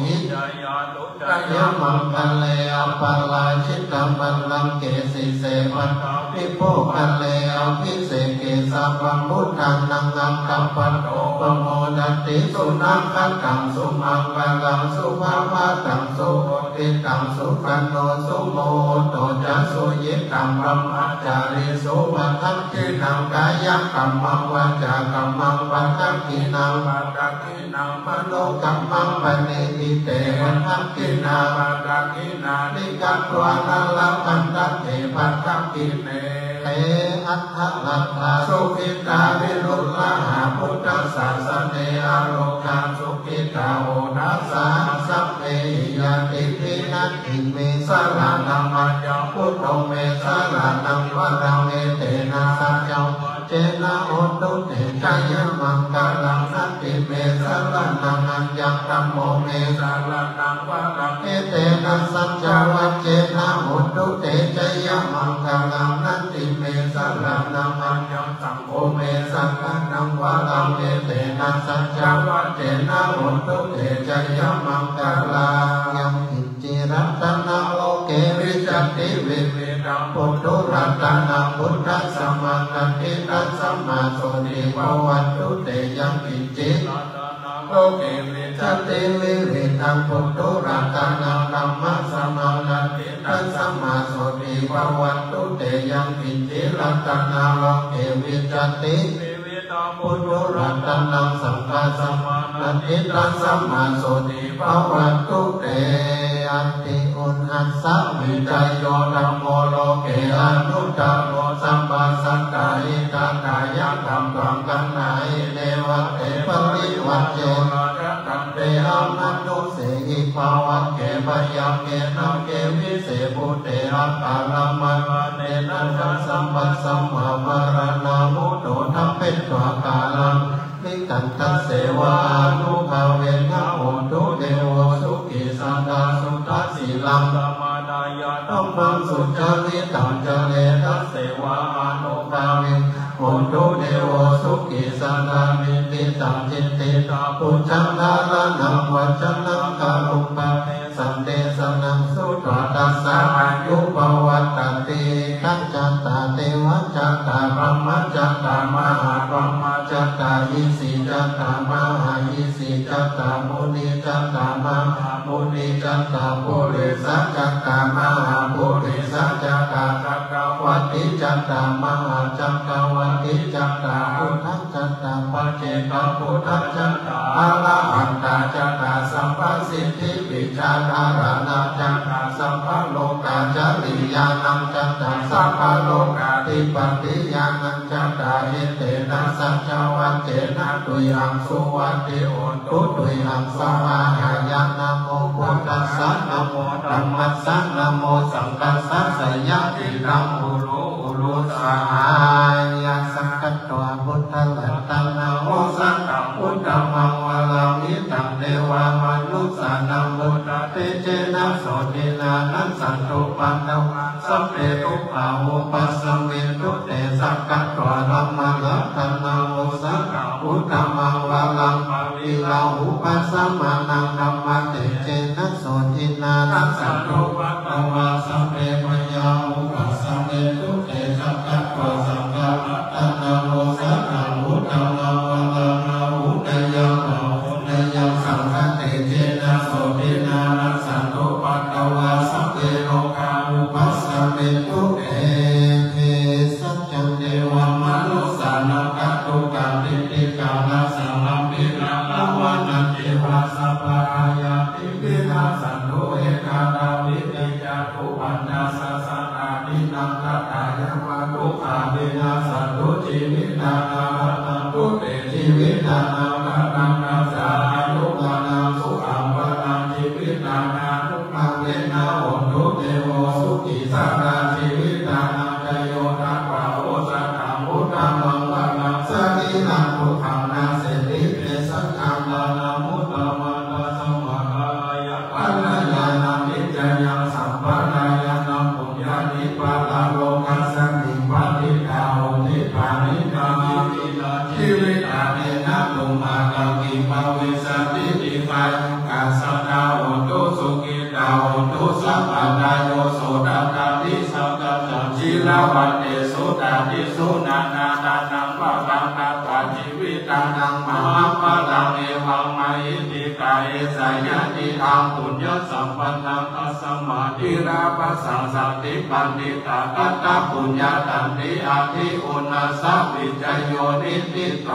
หิจยาตุจยะมังคะเลอปาลาชิตตัมปัลลังเกสิเสปัตติโภคะเลอภิเสเกสัพพังพุทธังนังอัมกัปปะโตปโมดัตติสุนัขตังสุมังคลังสุภาวะตังสุโหติตังสุขันโนสุโมโตจัสสุยิตังบรมจาริสุวัฏังกินังกายกัมมังวาจากัมมังวัฏังกินังวัฏังกินังมโนกัมมังปณิทิเตวัฏังกินาวัฏังกินานิกัตวานาลปันตัเตวัฏังกิเนเตอัฏฐลัทธาสุขิตาวิรุฬหาพุทธศาสเนอโลกาสุขิตาโอทัสสะสัพเพยติทินัตถิเมสารนังมัจจพุทโธเมสารนังวะรังเอเตนะสัจจเจนะโอตุเตจายมังคลังนัตถิเมสารนังอัญญังธัมโมเมสารนังวะรังเอเตนะสัจจวัจเจนะโอตุเตจายมังคลังนัตถิเมสารนังอัญญังธัมโมเมสารนังวะรังเอเตนะสัจจวัจเจนะโอตุเตจายมังคลังยังอิจิรัตนะโลเกวิจัตติวิเวกังพุทธุรัตนะพุทธัสสะมังคันติตัสสะมาโสติภวันตุเตยังอิจิโลเกวิจัตติวิเวกังพุทธุรัตนะธัมมัสสะมังคันติตัสสะมาโสติภวันตุเตยังอิจิรัตนะโลเกวิจัตติพุทธุรัตนังสังฆัสสะมานันติตัสสะมาโสติภวันตุเตอันติอุณหัสสะวิจโยธัมโมโลเกอนุตตโรสัมปัสสัตตาอิตากายกัมตังกันนาอิเนวะเตปริวัจเจนะตัมเตอามัตตุเสหิภาวัเกปยัมเกนัมเกวิเสปุเตอะปาลมังเนนะสัมปัสสัมมาวรณามุโตทัพเป็นตัวกาลังนิกันตเสวานุภาเวนะโอตุเดโวสุขิสันตาสุทัสสิลังธรรมดายาธัมมังสุจริตังเจเลทัสเสวานุภาเวโอตุเดโวสุขิสันตามิติตังจิตติตาปุจังดาลนังวัจนังกาลุปะเนสันเดสนังสุตตัสสะอายุปวัตติทัจจตาเทวจัตตาพรหมจัตตามหาพรหมจัตตายิสีจัตตามหายิสีจัตตามุนีจัตตามหามุนีจัตตาปุริสัจจัตตามหาปุริสัจจัตตาจักรวัติจัตตามหาจักรวัติจัตตาพุทธัจัตตาปัจเจกพุทธัจัตตาอรหันตจัตตาสัมปสิทธิวิชาธารณะจัตตาสัมภโลกาจริยานังจัตตาสัมภโลกาธิปติยานังจัตตาเอเตนะสัจจวัจเจนะตุยังสุวัติโอตุตุยังสวาหายานะโมพุทธัสสะนะโมธัมมัสสะนะโมสังฆัสสะสยติรังอุรุสหายาสังกัตตวพุทธัลตังนะโมสังฆังพุทธัมมังวะลามิตังเทวามนุสานังพุทธเตเจนะโสตินานัสสันตุปันตวังสัพเพทุกขาวุปัสสเมตุเตสักกัตตวธัมมังลัตถนะโมสังฆังพุทธัมมังวะลังภวิลาหุปัสสมานังธัมมะเตเจนะโสตินานัสสันตุปันตวังสัพเพปุญญาหุปัสสเมตุเตสักกัตตวสังฆังลัตถนะโมสังฆังพุทธัมมังวะลังภวุตยังสังฆเตเจนะโสตินานัสสันตุปัตตวาสัพเพโลกาอุปัสสเมตุเตเทสัจจังเทวมนุสานังกัตตุกัมปิติกานัสสังลัมปินังละวานันติวาสัพพายาติวินาสันตุเอกาตาวิติจาตุปัญญาสัสสะอานินังกัตตายะมาตุขาวินาสันตุชีวินานาตันตุเตชีวินานากัตตังสาอายุวานังสุขังวานังชีวินานาทุกขังเวนะโหตุเทโวสุขิสัตตาชีวินานาจโยทัพพะโอสังฆังพุทธัมมังวานังสกินังทุกขังนาเสติเตสังฆังวานามุตตมัง ปนายานังปุญญานิปาตาโลกัสสันติปาติตาโหติปานิกามิติลาชีวิตาเนนะตุมากังกิภาเวสติติกายุกาสดาโหตุสุกิตาโหตุสัพพนายโยโสดาตาติสัพพะจันจิลาวันเตโสดาติโสนานานานังวะตังนาปาจิวิตานังมหาปะลังเอวังมายิติกาเอสายาติทางปุญญสัมปันนังอัสสมาธิราภสังสัตติปันติตากัตตาปุญญาตันติอาทิอุณาสวิจโยนิติโต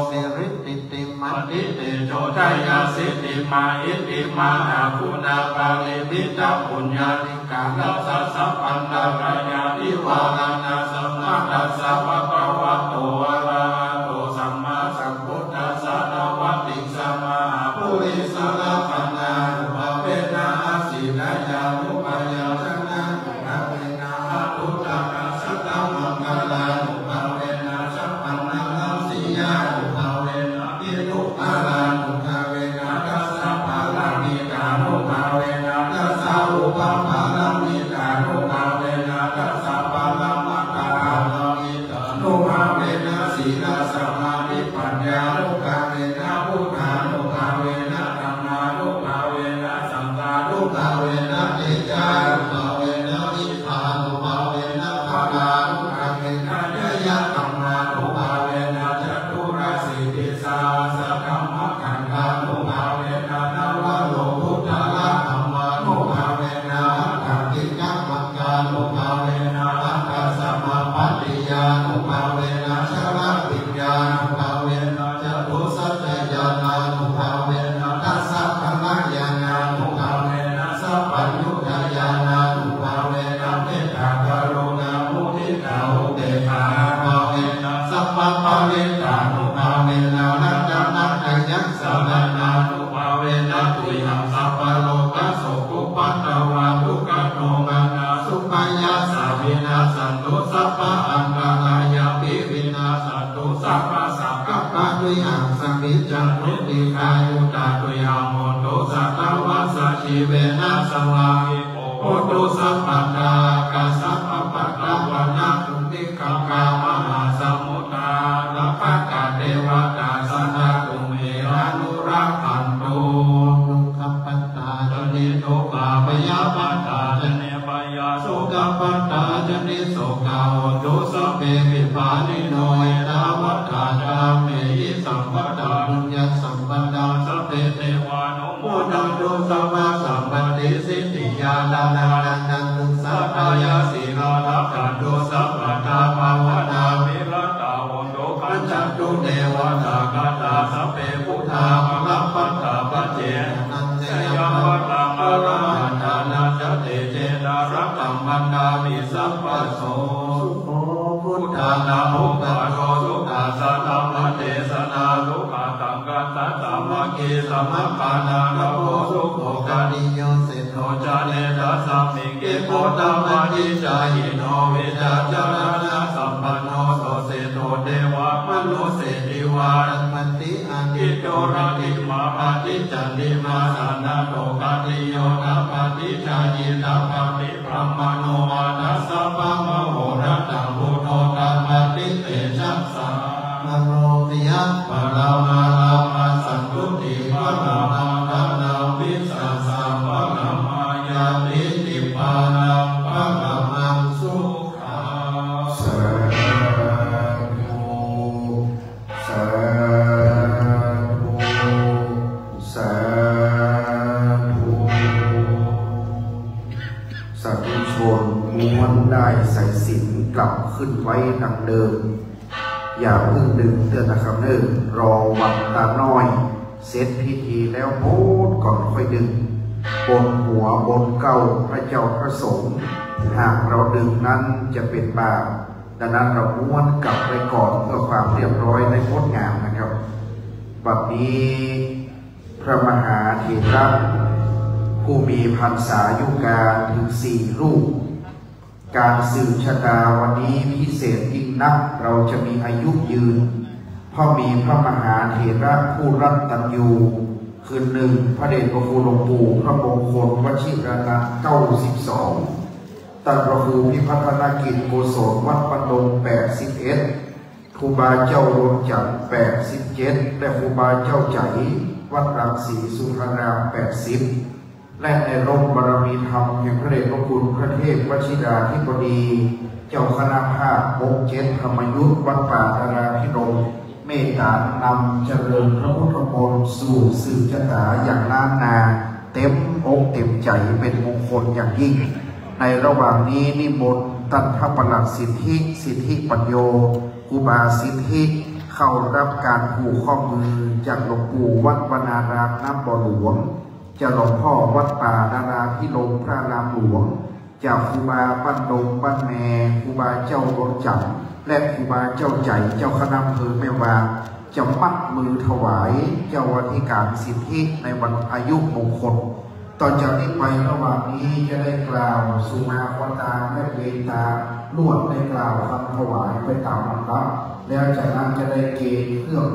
สิริติติมัตติเตโชทายาสิติมาอิติมาอาคุณาปาลิติตาปุญญาติกาลัสสะปันตารายานิวาลานาสัมมาทัสสะภะคะวะโตอะระหะโตสัมมาสัมพุทธัสสะนะวะติสัมมาปุริสละปนานุภเวนะสิลายานุปยาชนะนุภเวนะพุทธะสัตตมังคลานุภเวนะสัพพันนังสิยานุภเวนะอินุปาลานุภเวนะกัสสะภาลานิกานุภเวนะกัสสะอุปภาลานิกานุภเวนะกัสสะภาลามะกาลานิกานุภเวนะศีลสมาธิปัญญานุภเวนะพุทธานุภเวนะธรรมานุภเวนะสังฆานุภเวนะเตจานุภเวนะนิพพานุภเวนะภะลานุภเวนะยะยะธรรมานุภเวนะจตุราสิติสาสะธัมมะขันธานุภเวนะนวโลพุทธะละธรรมานุภเวนะขันติกัมมังกานุภเวนะอัตตสัมมาปัฏฐิยานุภเวนะชรปิญญานุภเวนะจตุสัจจญาณานุภเวนะทัสสะธรรมญาณานุภเวนะสัพพัญญุตญาณานุภเวนะเมตตากรุณามุทิตาอุเบกขาภเวนะสัพพะภเวตานุภเวนะนัตตนัตยัสสะนานุภเวนะตุยังสัพพะโลกัสสุปุปัตตวาทุกขโนมานาสุปายาสาวินาสันตุสัพพะอันตรายาปิวินาสันตุสัพพะสัพพะปะตุยังสัมมิจันตุติกายุตาตุยังโมตุสัตตวัสสะชีเวนะสังวาหิโอตุสัพพะตากัสสะปัปตะวะนะตุติกังกามหาสมุทาลัพพะกะเทวตาสันนาตุเมรานุรักขันตุนุคัปปตาจนิโตกาปยาปัตตาจเนปยาโสกาปัตตาจนิโสกาโหตุสัพเพวิปานิโนเอตาวัฏฐานาเมหิสัมปตาปุญญสัมปตาสัพเพเทวานุโมทันตุสัพพะสัมปติสิทธิยาลานานันตุสัพพายาสีลาลัพพันตุสัพพะตาภาวนาวิรัตตาโหตุขันจันตุเทวตากาตาสัพเพพุทธาภลัพพัตตาปัจเจนันเจยัมปัตตามาราหันตานาจเตเจนารักตัมมันดามิสัพพะโสพุทธานามุปะโสสุขาสัตตมะเทสนาลุขาตังกัตตะสัมมะกีสัมมะปานาโลสุโขกานิโยเสโนจาเนตัสสัมมิเกโพตัมมานิจายิโนเวจาจารณะสัมปันโนโสเสโตเทวะมนุเสติวารัมมันติอังกิโตระติมาปาติจันติมาสันนาโตกาติโยนาปาติชายินาปาติพรหมโนมานัสสะปะมะโหระตังพุทโธตัมมาติเตชัสสะมโนติยะปะลามาลามาสันตุติวะนานานาวิสัสสะปะละมายาติติปานังปะละมังสุขังสาธุสาธุสาธุสาธุชนม้วนได้ใส่สินกลับขึ้นไว้ดังเดิมอย่าเพิ่งดึงเตือนนะครับเนิ่นรอวันตาน้อยเสร็จพิธีแล้วโพดก่อนค่อยดึงบนหัวบนเก้าพระเจ้าพระสงฆ์หากเราดึงนั้นจะเป็นบาปดังนั้นเราม้วนกลับไปก่อนเพื่อความเรียบร้อยและงดงามนะครับบัดนี้พระมหาเถระผู้มีพรรษายุการถึง4 รูปการสืบชะตาวันนี้พิเศษยิ่งนักเราจะมีอายุยืนเพราะมีพระมหาเถระผู้รัตตัญญู คืนหนึ่งพระเดชพระคุณหลวงปู่พระมงคลวชิรนันท์92ท่านพระครูพิพัฒนกิจโกศลวัดปันดง81ครูบาเจ้าดวงจันทร์87และครูบาเจ้าใจวัดรังสีสุพรรณาม80และในร่มบารมีธรรมแห่งพระเดชพระคุณพระเทพวชิราธิบดีเจ้าคณะภาค67ธรรมยุทธวัดป่าธาราภิรมย์เมตตานำเจริญพระพุทธมนต์สู่สื่อชะตาอย่างล้านนาเต็มอกเต็มใจเป็นมงคลอย่างยิ่งในระหว่างนี้นิมนต์ท่านพระประหลัดสิทธิปัญโยครูบาสิทธิเข้ารับการผูกข้อมือจากหลวงปู่วัดวนารามน้ำบ่อหลวงจากหลวงพ่อวัดป่านาราพิรมพระรามหลวงจากครูบาบ้านดงบ้านแม่ครูบาเจ้าดวงจันทร์และครูบาเจ้าใจเจ้าคณะอำเภอแม่วางจะมัดมือถวายเจ้าอธิการสิทธิในวันอายุมงคลต่อจากนี้ไประหว่างนี้จะได้กล่าวสุมาคตาและเวตาลวดได้กล่าวคำถวายไปตามลำดับแล้วจากนั้นจะได้เกณฑ์เครื่อง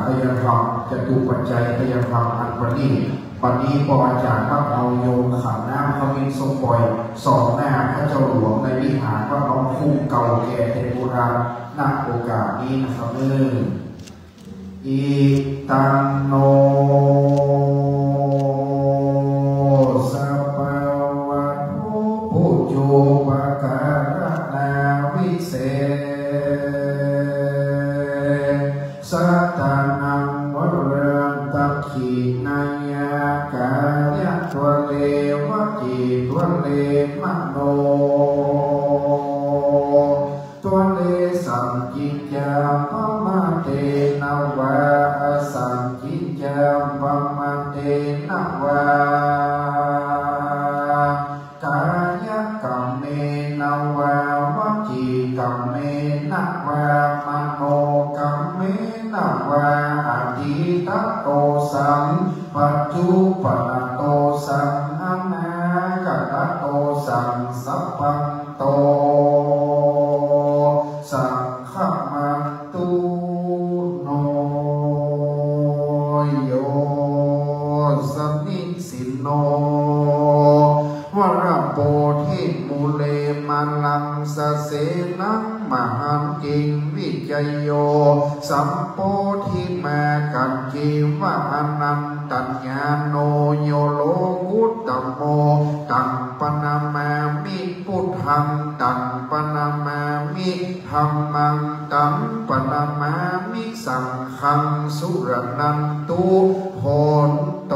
พยาธรรมจะดูปัจจัยพยาธรรมอันประณีตวันนี้พออาจารย์พระเอาโยมขันน้ำขมิ้นทรงปล่อยสองหน้าพระเจ้าหลวงในวิหารพระน้องคู่เก่าแก่ในโบราณณโอกาสนี้นะครับอีตังโนสัพพวัตถุปุจโจปการนาวิเศษสัตตานังวเรงตักขีนายากายะตัวเลวจิตัวเลมโนตัวเลสัมจิจาปมาเตนวะสัมจิจาปมาเตนวะกายกรรมเมนวะวจีกรรมเมนวะมโนกรรมเมนวะอดีตโตสังปัจจุบันโตสังอนาคตโตสังสัพพันโตสังฆมันตุโนโยสนิสินโนวรโปธิมุเลมาลังสเสนังมหันติวิจโยสัมโพธิมากันจิวะอนันตัญญาโนโยโลกุตตโมตังปนามามิพุทธังตังปนามามิธัมมังตังปนามามิสังฆังสุรนันตุโหนโต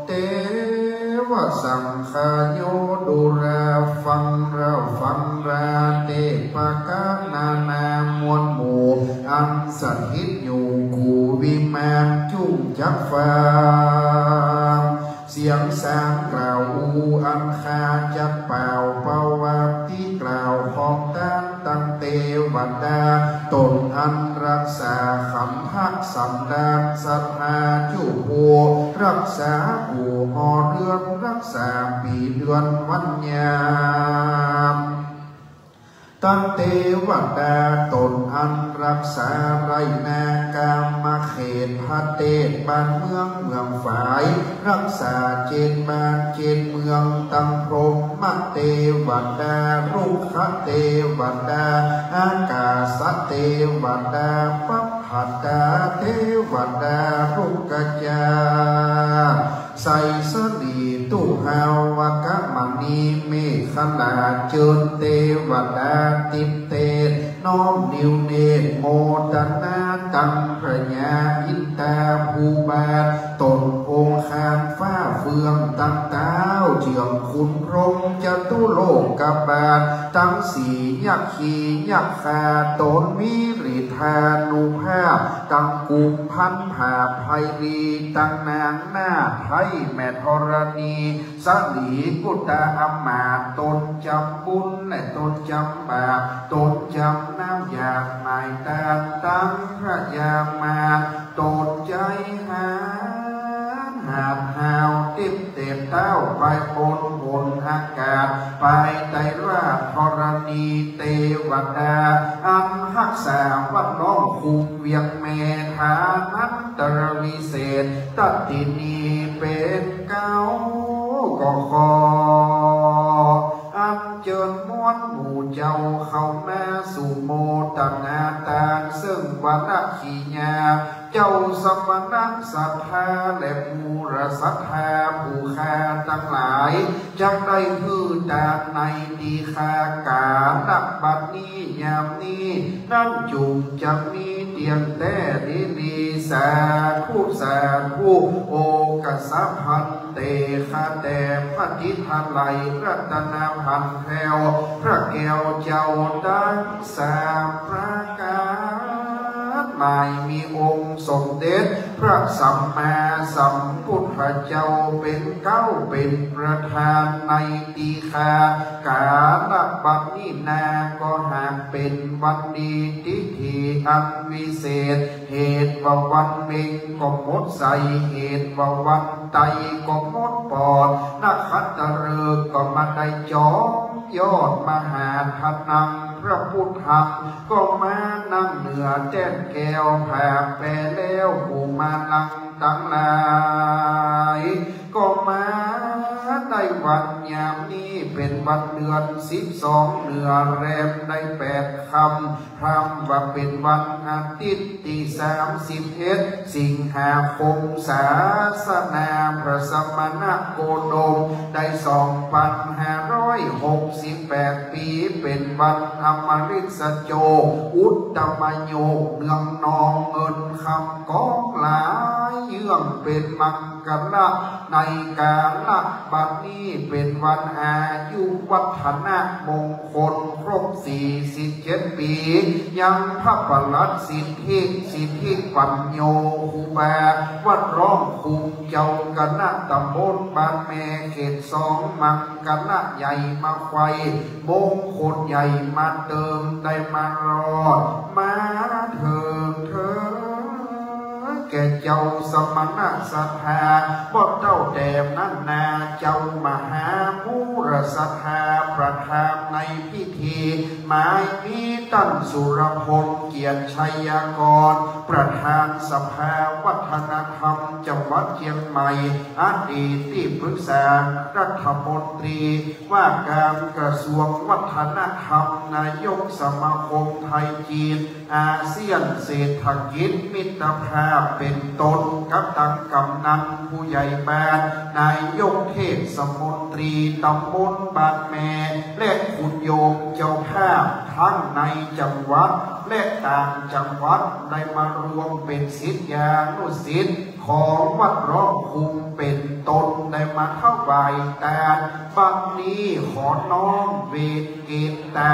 เตวะสังฆโยดุราฟังราเตปะกานานามวลหมู่อันสถิตอยู่กูวิมานจุงจักฟ้าเสียงสางกล่าวอูอันคาจักเป่าเปาวาที่กล่าวของด้านตั้งเตวดาตนอันรักษาคำพักสัมดานสัทธาจุโภรักษากูหอเรือนรักษาปีเดือนวันยามตั้งเทวดาตนอันรักษาไรนากามมาเขตพระเตศบ้านเมืองฝ่ายรักษาเจนบ้านเจนเมืองตั้งพรหมเทวดารุกขเทวดาอากาศเทวดาปัพพัตตาเทวดารุกจาใส่สลีตุหาวกะมณีเมฆลาเจิญเทวดาติเตน้อมนิวเนตโมตนาตังพระญาอินตาภูบาทตนองคารฟ้าเฟืองตั้งเต้าเจียงคุณพรหมจตุโลกบาทตั้งสียักขียักขาตนวิริธานุภาพตั้งกุมพันผาภัยรีตั้งนางหน้าไทยแม่ธรณีสลีกุตาอมาตนจำบุญและตนจำบาปตนจำน้ำยาหมายตาตั้งพระยามาตนใจหา หาดหาวติบเต็มเต้าไปบนอากาศไปไตรราชธรณีเทวดาอันรักษาวัดน้องคุมเวียงเมธานันตรวิเศษตัดตินีเป็นเก้าก็ขออันเจิญม้วนหมู่เจ้าเข้ามาสู่โมตนาตานซึ่งวันนักขีญาเจ้าสมณะศรัทธาและมูรศรัทธาผู้ค้าทั้งหลายจักได้ฮือตาในดีคากานักบัดนี้ยามนี้นั่นจุงจะมีเตียงแต่ดีสาธุโอกสัพพันเตคาแต่พระทิทันไหลรัตนาพันแถวพระแก้วเจ้าดังสามประการหมายมีองค์สมเด็จพระสัมมาสัมพุทธเจ้าเป็นเก้าเป็นประธานในตีคากาลบัดนี้นาก็หากเป็นวันดีทิธีอันวิเศษเหตุว่าวันเมงก็หมดใสเหตุว่าวันไตก็หมดปอดนักขัตฤกษ์ก็มาได้จอยอดมหาธนังพระพุทธะก็มานั่งเหนือแจ้งแก้วแผ่แปรแล้วผู้มานั่งทั้งหลายก็มาในวันยามนี้เป็นวันเดือน12เหนือแรมได้8ค่ำพรำว่าเป็นวันอาทิตย์ที่31สิงหาคมศาสนาพระสมณโคดมได้2568 ปีเป็นวันอมฤตโจอุตตมโยเนืองนองเงินคำกองหลายเยื่องเป็นมังกรในการลักบัดนี้เป็นวันอายุวัฒนะมงคลครบ47 ปียังพระประหลัดสิทธิปัญโยครูบาวัดร้องคุมเจ้าคณะตำบลบ้านแม่เขต2มังคณะใหญ่มาไฟมงคลใหญ่มาเติมได้มารอดมาเถิดแก่เจ้าสมณะศรัทธาบ่เจ้าแดมนั้นนาเจ้ามหามูรศรัทธาประธานในพิธีหมายมีตั้นสุรพลเกียรติชัยกรประธานสภาวัฒนธรรมจังหวัดเชียงใหม่อดีตที่ปรึกษารัฐมนตรีว่าการกระทรวงวัฒนธรรมนายกสมาคมไทยจีนอาเซียนเศรษฐกิจมิตรภาพเป็นต้นกับตังกำนันผู้ใหญ่บ้านนายกเทศมนตรีตำบลบ้านแม่และคุณโยมเจ้าภาพทั้งในจังหวัดและต่างจังหวัดได้มารวมเป็นศิษยานุศิษย์ของวัดร้องคุมเป็นตนได้มาเข้าบ่ายแต่บัดนี้ขอน้อมเวทเกตตา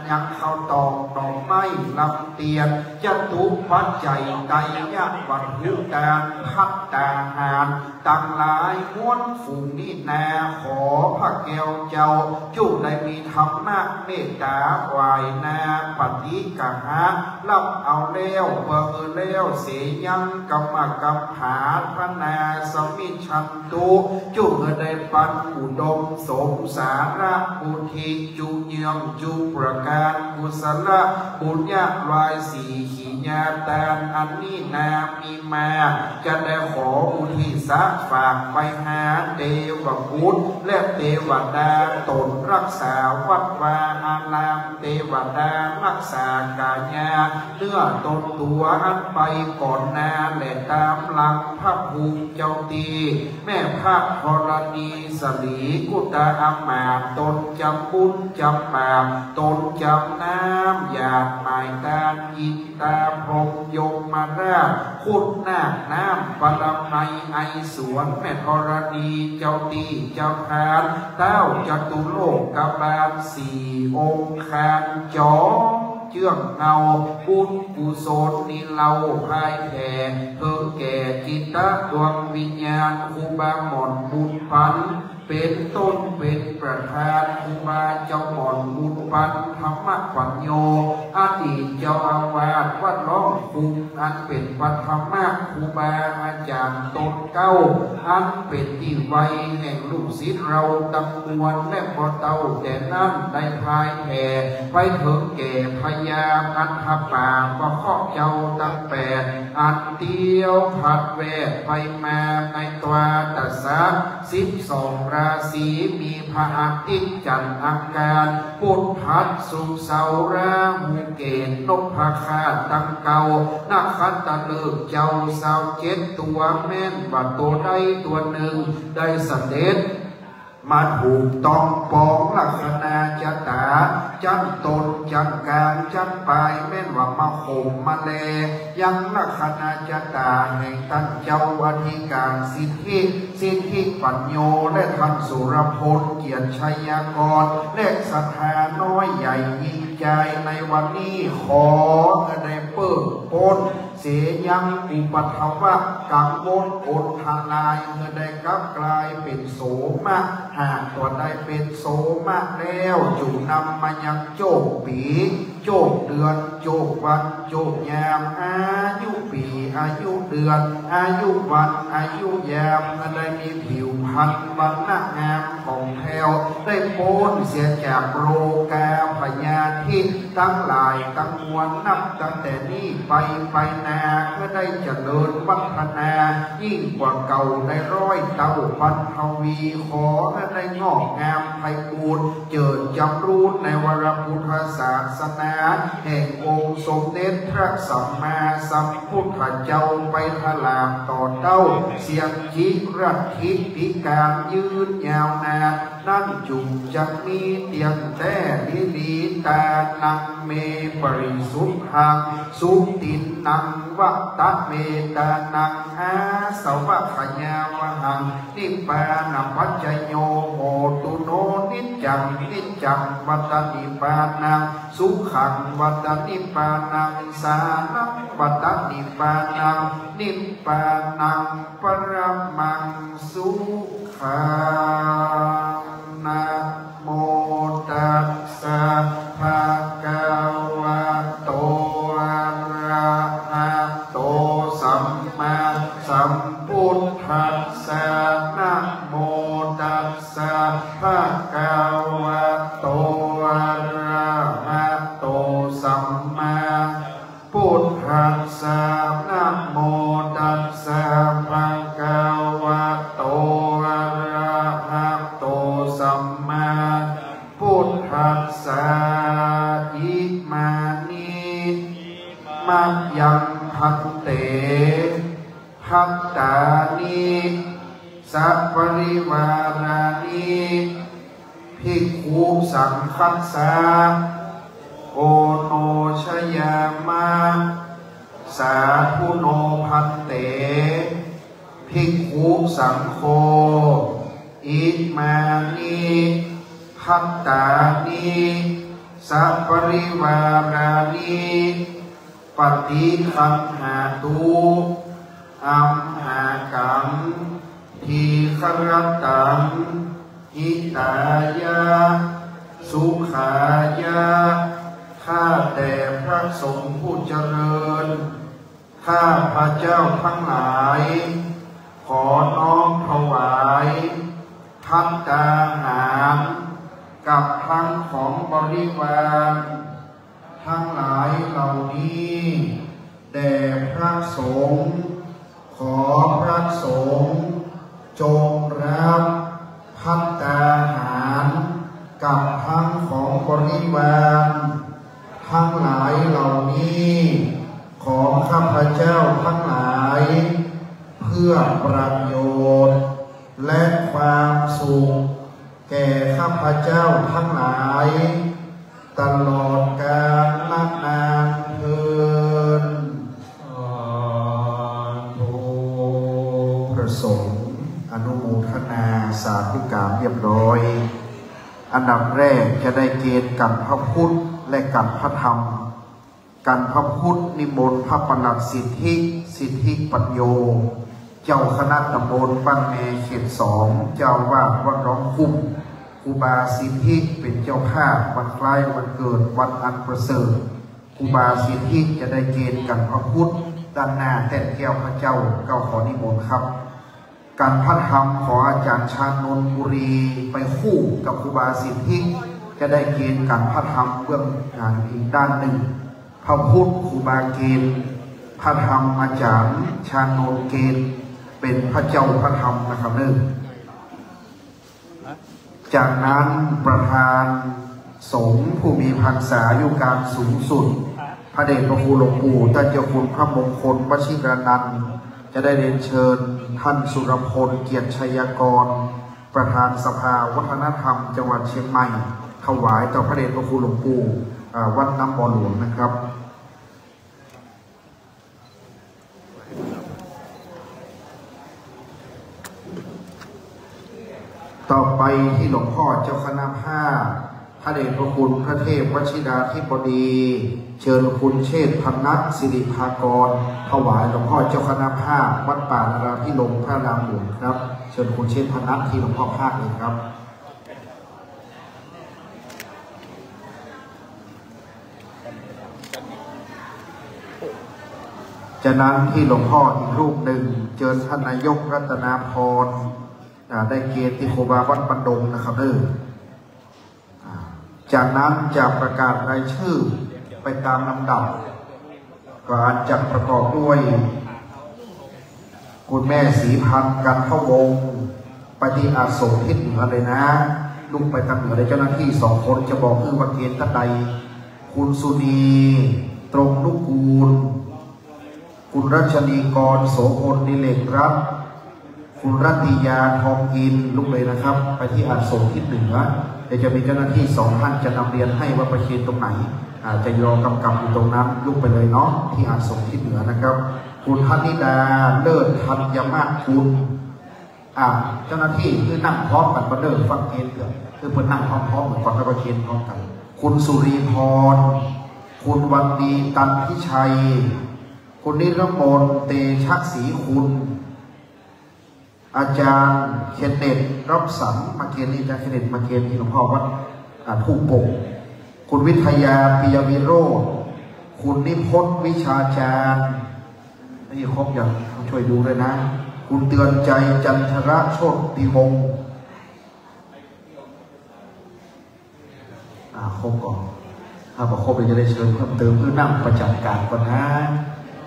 ยังเข้าตอกดอกไม้ลำเตียนจะตุปัจจัยไตยะวัดหุการพัตตาหารตั้งหลายม้วนฝูงนี้นาขอพระแก้วเจ้าจุได้มีธรรมะเมตตาวายนาปฏิกะหะรับเอาแล้วเปิดแล้วเสียยังกรรมกรรมผาพนาสมิชันตุจุได้ปันอุดมสมสาระบุธีจุเยืองจุประการกุศลบุญญาลายสีขีญาตานอันนี้นามีมาจะได้ขออุทิศฝากไปหาเทวบุตรและเทวดาตนรักษาวัดวาอารามเทวดารักษากายาเนื้อตนตัวอันไปก่อนนาและตามหลังพระภูมิเจ้าตีแม่พระธรณีสลีกุตาอามาตนจำบุญจำบาปตนจำน้ำหยาดหมายตาอินตาพรหมยมมาราชคุณนาคน้ำปรมัยไอสวนแม่ธรณีเจ้าตีเจ้าทานเต้าจตุโลกกบาล4 องค์คานจอเชื่องเงาบุญกุศลนิเล่าพายแผ่เพื่อแก่จิตตะดวงวิญญาณครูบาหม่อนบุญพัน เป็นต้นเป็นประธานครูบาเจ้าหม่อนบุญปันธรรมปัญโยอดีตเจ้าอาวาสวัดล่องคุงอันเป็นปัทมะครูบาอาจารย์ตนเก้าอันเป็นที่ไว้แห่งลูกศิษย์เราตำมวลและพอเต่าแต่นั้นได้พายแผ่ไปถึงแก่พญาอันทป่าประเคาะเจ้าตั้งแปดอันเตียวผัดแวดไปมาในตัวตัสสะ12 ราศีมีพระอาทิตย์จันทร์อังคารพุธพัดสุขเสาร์ราหูเกตนกพคาตั้งเก่านักขันตะเลิกเจ้าสาว7 ตัวแม่นบัดตัวใดตัวหนึ่งได้เสด็จมาถูกต้องปองลักษณะจตาจันตนจันกลางจันปลายแม่นว่ามาข่มมาแลยังลักษณะจตาแห่งท่านเจ้าอธิการสิทธิปัญโยและท่านสุรพลเกียรติชัยกรและศรัทธาน้อยใหญ่ยิ่งใจในวันนี้ขอได้เปิดพ้นเสียยังอุปถวะกังวลอดทลายเมื่อได้กลับกลายเป็นโสมะหากตัวได้เป็นโสมะแล้วจู่นำมายังโจกปีโจกเดือนโจกวันโจกยามอายุปีอายุเดือนอายุวันอายุยามเมื่อได้มีผิวพรรณวรรณะงามของแถวได้พ้นเสียจากโรคาพยาธิทั้งหลายทั้งมวลนับตั้งแต่นี้ไปนาเมื่อได้เจริญวัฒนายิ่งกว่าเก่าได้ร้อยเท่าพันทวีขอให้ได้งอกงามไพบูรย์เจิดจำรูนในวรพุทธศาสนาแห่งองค์สมเด็จพระสัมมาสัมพุทธเจ้าไปถลางต่อเต้าเสียงจิรัตถิปิการยืนยาวนานนั่นจุงจะมีเตียงแต่ลิลีตานังเมปริสุทธังสุตินังวัตตเมตานังอาสวะขยาวหังนิปานัปัจจโยโหตุโนนิจังวัตติปานังสุขังวัตติปานังสานังวัตติปานังนิปานังปรมังสุขังนะโมตัสสะภะคะวะโตอะระหะโตสัมมาสัมพุทธัสสะนะโมตัสสะภะคะวะโตอะระหะโตสัมมาพุทธัสสะนะโมตัสสะภะคะวะโตอะระหะโตสัมมาพุทธัสสะอิมานิมัจยังพันเตภัตตานิสัพปริวารานิภิกขุสังคัสสะโอโนชยามะสาธุโนพันเตภิกขุสังโฆอิมานิภัตตานิสัพปริวารานิปฏิคันหาตุอัมหากังทีครตังหิตายะสุขายะข้าแต่พระสงฆ์ผู้เจริญข้าพระเจ้าทั้งหลายขอน้อมถวายภัตตาหารกับทั้งของบริวารทั้งหลายเหล่านี้แด่พระสงฆ์ขอพระสงฆ์จงรับภัตตาหารกับทั้งของบริวารทั้งหลายเหล่านี้ของข้าพเจ้าทั้งหลายเพื่อประโยชน์และความสุขแก่ข้าพเจ้าทั้งหลายตลอดกาลนานเทอญพระสงฆ์อนุโมทนาสาธุการเรียบร้อยอันดับแรกจะได้เกณฑ์กันพระพุทธและกันพระธรรมกันพระพุทธนิมนต์พระปลัดสิทธิปัญโย เจ้าคณะตำบลบ้านแม่เขต2เจ้าวาดวัดร้องคุ้มครูบาสิทธิเป็นเจ้าภาพวันคล้ายวันเกิดวันอันประเสริฐครูบาสิทธิจะได้เกณฑ์กันพระพุทธด้านหน้าแต่แก้วพระเจ้าเก้าขอนิมนต์ครับการพัฒธรรมขออาจารย์ชานนท์บุรีไปคู่กับครูบาสิทธิจะได้เกณฑ์การพัฒธรรมเบื้องงานอีกด้านหนึ่งพระพุทธครูบาเกณฑ์พระธรรมอาจารย์ชานนท์เกณฑ์เป็นพระเจ้าพระธรรมนะครับเนื่องจากนั้นประธานสงฆ์ผู้มีพรรษาอายุการสูงสุดพระเดชพระคุณหลวงปู่ท่านเจ้าคุณพระมงคลวชิรนันท์จะได้เรียนเชิญท่านสุรพลเกียรติชัยกรประธานสภาวัฒนธรรมจังหวัดเชียงใหม่ถวายต่อพระเดชพระคุณหลวงปู่วัดน้ำบ่อหลวงนะครับต่อไปที่หลวงพ่อเจ้าคณะ5พระเดชพระคุณพระเทพวชิราธิบดีเชิญคุณเชษฐ์พนัสสิริภากรถวายหลวงพ่อเจ้าคณะ5วัดป่านาราพิรมพระรามหลวงครับเชิญคุณเชษฐ์พนัสที่หลวงพ่อภาคเลยครับจากนั้นที่หลวงพ่ออีกรูปหนึ่งเชิญท่านนายกรัตนาพรได้เกณฑ์ที่โคบาวัดปันดงนะครับจากนั้นจะประกาศรายชื่อไปตามลำดับการจัดประกอบด้วยคุณแม่ศรีพันธ์กันทวงศ์ปฏิอาสมทิศเหนือเลยนะลุกไปทางเหนือเลยเจ้าหน้าที่2 คนจะบอกคือว่าเกณฑ์ท่านใดคุณสุนีตรงลูกกูลคุณรัชนีกรโสพลนิเลกรัตน์คุณรัตติยาทองอินลุกเลยนะครับไปที่อาสมทิศเหนือเดี๋ยวจะมีเจ้าหน้าที่2 ท่านจะนำเรียนให้ว่าประเคนตรงไหนจะรอกำกับอยู่ตรงนั้นลุกไปเลยเนาะที่อาสมทิศเหนือนะครับคุณธนิดาเลิศธัญมาศคุณเจ้าหน้าที่คือนั่งพร้อมกันประเดิมฟังเกณฑ์เถอะคือเพื่อนนั่งพร้อมๆเหมือนก่อนกับประเคนพร้อมกันคุณสุรีพรคุณวันดีตันพิชัยคุณนิรมนเตชะศรีคุณอาจารย์เคนเนตรับสันมาเกณฑ์นี่อาจารย์เคนเนตมาเกณฑ์ที่หลวงพ่อวัดทุ่งปงคุณวิทยาปิยวิโรจน์คุณนิพนธ์วิชาจารย์นี่ครบอย่างช่วยดูเลยนะคุณเตือนใจจันทระโชติวงศ์ครบก่อนถ้าบอกครบเลยจะได้เชิญเพิ่มเติมเพื่อนั่งประจำการก่อนนะ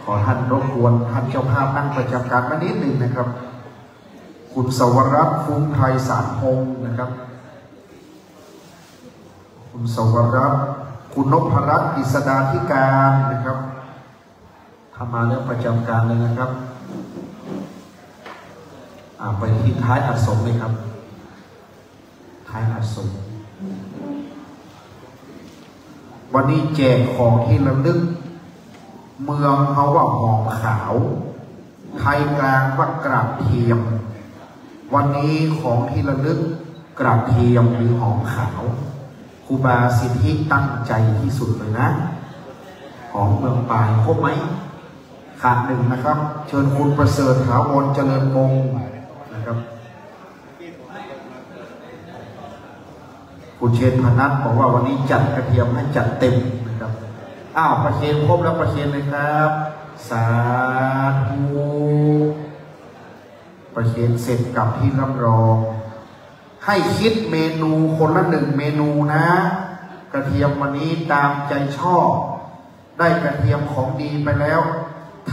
ขอท่านรบกวนท่านเจ้าภาพนั่งประจำการมานิดหนึ่งนะครับคุณสวรัตน์ฟุ้งไทยสารพงศ์นะครับคุณสวรัตน์คุณนพรัตน์กฤษดาธิการนะครับทำมาแล้วประจำการเลยนะครับไปที่ท้ายอัศมเลยครับท้ายอัศมวันนี้แจกของที่ระลึกเมืองเขาว่าหอมขาวไทยกลางว่ากระเทียมวันนี้ของที่ระลึกกระเทียมหรือหอมขาวครูบาสิทธิตั้งใจที่สุดเลยนะของเมืองปลายครบไหมขาด1นะครับเชิญคุณประเสริฐถาวรเจริญวงศ์นะครับคุณเชนพนัสบอกว่าวันนี้จัดกระเทียมให้จัดเต็มนะครับประเคนครบแล้วประเคนเลยครับสาธุประเคนเสร็จกับที่รับรองให้คิดเมนูคนละ1 เมนูนะกระเทียมวันนี้ตามใจชอบได้กระเทียมของดีไปแล้ว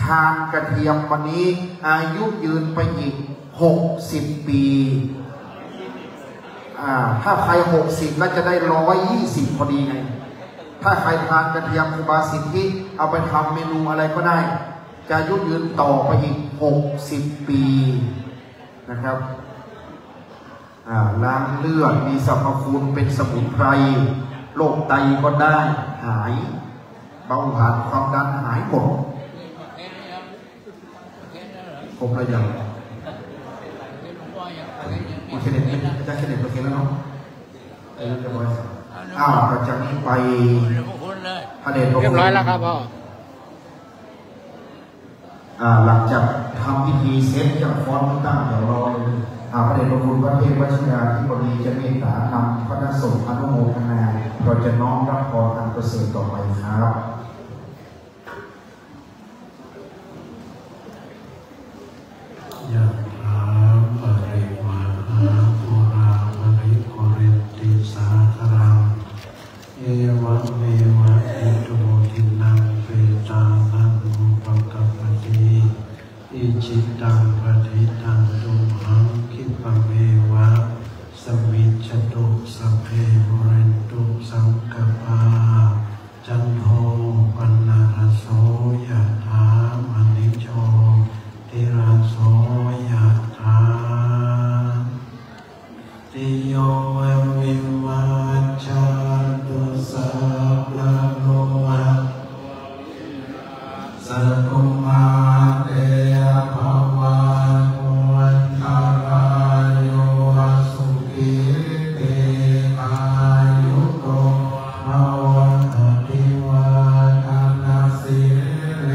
ทานกระเทียมวันนี้อายุยืนไปอีก60 ปีถ้าใคร60แล้วจะได้120พอดีไงถ้าใครทานกระเทียมครูบาสิทธิเอาไปทำเมนูอะไรก็ได้จะอายุยืนต่อไปอีก60 ปีนะครับล้างเลือดมีสรรพคุณเป็นสมุนไพรโรคไตก็ได้หายเบาหวานความดันหายหมดผมเลยอย่างคุณเฉลิมอาจารย์เฉลิมโอเคแล้วเนาะเรียบร้อยเราจะนี้ไปพระเดชพระคุณเรียบร้อยแล้วครับพ่อ หลังจากทำพิธีเสร็จจากฟ้อนตั้งเดี๋ยวรอพระเดชพระคุณพระเทพวชิราธิบดีจะเมตตานำพระสงฆ์อนุโมทนาเราจะน้อมรับพรอันประเสริฐต่อไปครับยะถาปริวาหาปุราปริโกริติสาคารังเอวะเมวะอิโตทินังเปตานังอุปกัปปติอิจิตังปฏิตังตุมหังคิปะเมวะสมิจจตุสัพเพบุเรนตุสังกปาจันโทปนารโสยะถามณิโชติราโสยะถาติโยวิวัชชันตุสัพพะโลกสัพพุมาเตภวันวันตารายโยสุขิเตอายุโกภวันอภิวาทนาสิเล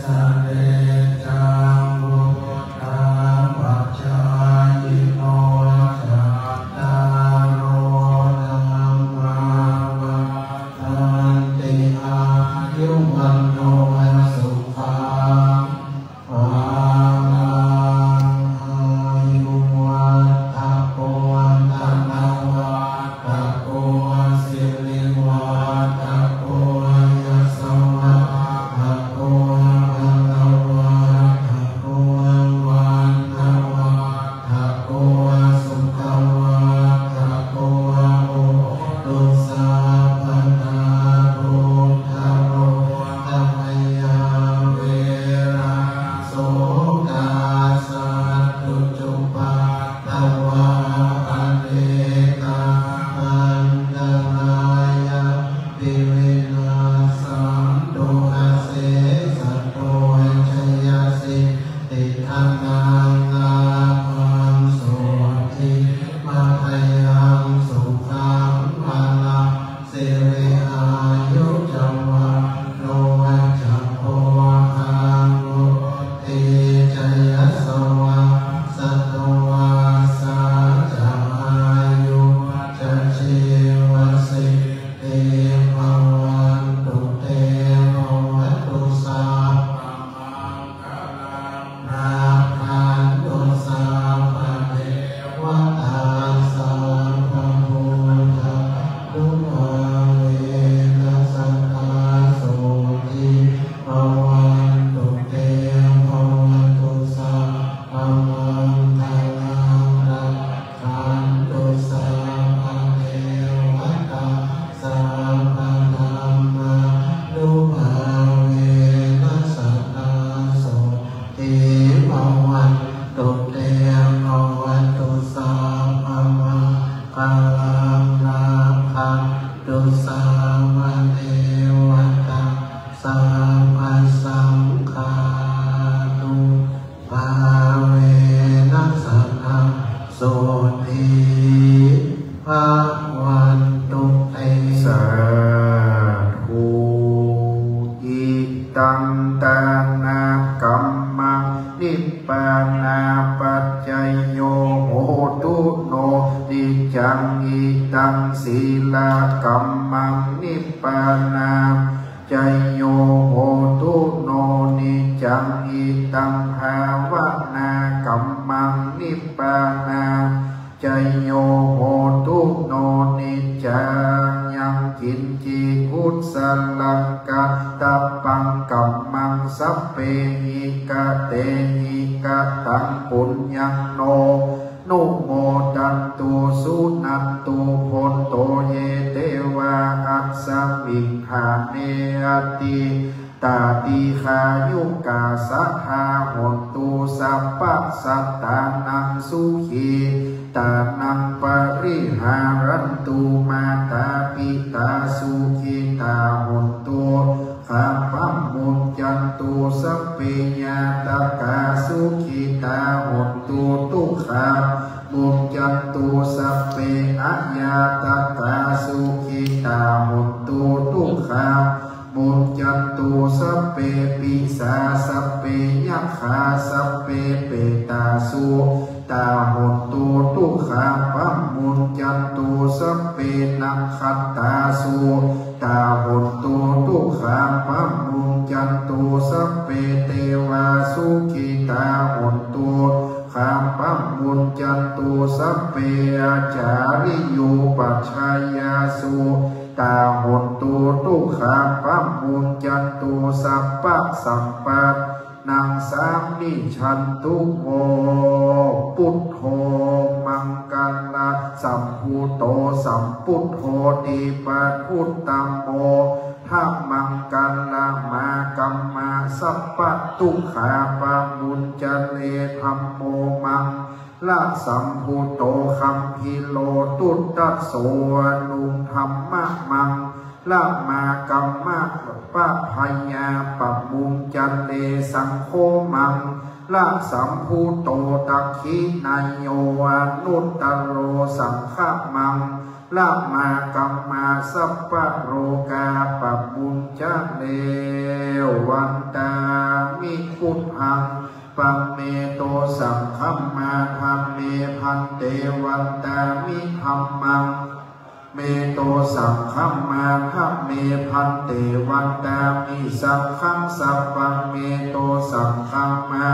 สเนจังบุตตาปัจจายโนจัตตารโนธัมมาวันติอายุวันโนสุขังภาลังอายุวัฏโกวันตนาวัฏโกสิริวัฏโกยสวัฏโกภะคะวัฏโกวันทวัฏโกสุขวัฏโกโอตุสัพพะพุทธโลธัมมยาเวระโสกาสัตตุจุปัฏฐวาปันเนกาอันตรายาปิวินาสันตุอาเสสัตโตชยสิติทังนังอาภังโสทิมาทยังสุขังพลังสิริอายุจวันโนจักโพคังโลติจยสวะสัตวาสาจะอายุจะชีวสิเตภวันตุเตภวัตุสัพพมังคลังราคันตุสัพพะเทวตาสัพพะพุทธทุกขเวนัสสัทธาโสติภวันตุเตภวัตุสัพพมังคลังราคันตุสัพพะเทวตาสัพพะธัมมานุภาเวนัสสัทธาโสติภวันตุเตภวัตุสัพพมังคลังราคันตุสัพพะเทวตาสัพพะสังฆานุภาเวนัสสัทธาโสติภวันตุเต สาธุอิตังตานากัมมังนิพพานาปัจจยโยโหตุโนดิจังอิตังศีลากัมมังนิพพานาจยโยโหตุโนนิจังอิตังภาวนากัมมังนิพพานาจยโยโหตุโนนิจังยังกินจิกุศลังกัตตปังกัมมังสัพเพหิกะเตหิกะตังปุญญังโนนุโมตันตุสุนันตุพนโตเยเตวะอัสสมิงหาเนอติตาติขายุกาสัทธาหนตุสัพพะสัตตานังสุขีตานังปริหารันตุมาตาปิตาสุขิตาหนตุข้าพมุญจันตุสัพเพญาตกาสุขิตาหนตุทุกขามุญจันตุสัพเพอัญญาตกาสุขิตาหนตุทุกขา มุนจันตุสัพเพปิสาสัพเพยัคขาสัพเพเปตาสุตาหนตุทุกขาปัมมุนจันตุสัพเพนักขัตตาสุตาหนตุทุกขาปัมมุนจันตุสัพเพเทวาสุขิตาหนตุข้าปัมมุนจันตุสัพเพอาจาริโยปัจฉายาสุตาหนตุทุกขาปัมมุนจันตุสัพพะสัมปัตนางสามิชันตุโมพุทโธมังกัลลาสัมพุโตสัมพุทโธติปัฏพุตตัมโมทัมมังกัลลามะกัมมาสัพพะทุกขาปัมมุนจันเลธัมโมมังละสัมพุโตคัมพิโลตุตตะโสอนุธัมมะมังละมากัมมะปะพยาปัมมุนจันเลสังโฆมังละสัมพุโตตักขินายโยอนุตตโรสังฆมังละมากัมมาสัพพะโรกาปัมมุนจันเลวันตามิพุทธังปัมเมโตสังฆมาธัมเมพันเตวันตามิธัมมังเมโตสังฆมาธัมเมพันเตวันตามิสังฆังสัพพังเมโตสังฆมา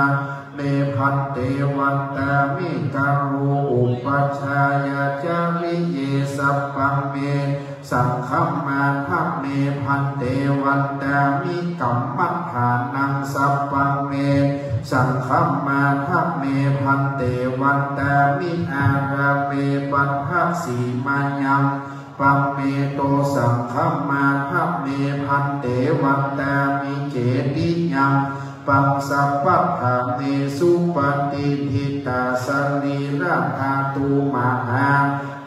เมพันเตวันตามิการุอุปัชฌายาจาริเยสัพพังเมสังฆมาธัมเมพันเตวันตามิกัมมัฏฐานังสัพพังเมสังฆมาธัมเมพันเตวันตามิอาราเมปัฏฐสีมายังปัมเมโตสังฆมาธัมเมพันเตวันตามิเจติยังปังสัพพะธาเมสุปฏิทิตาสรีระธาตุมหา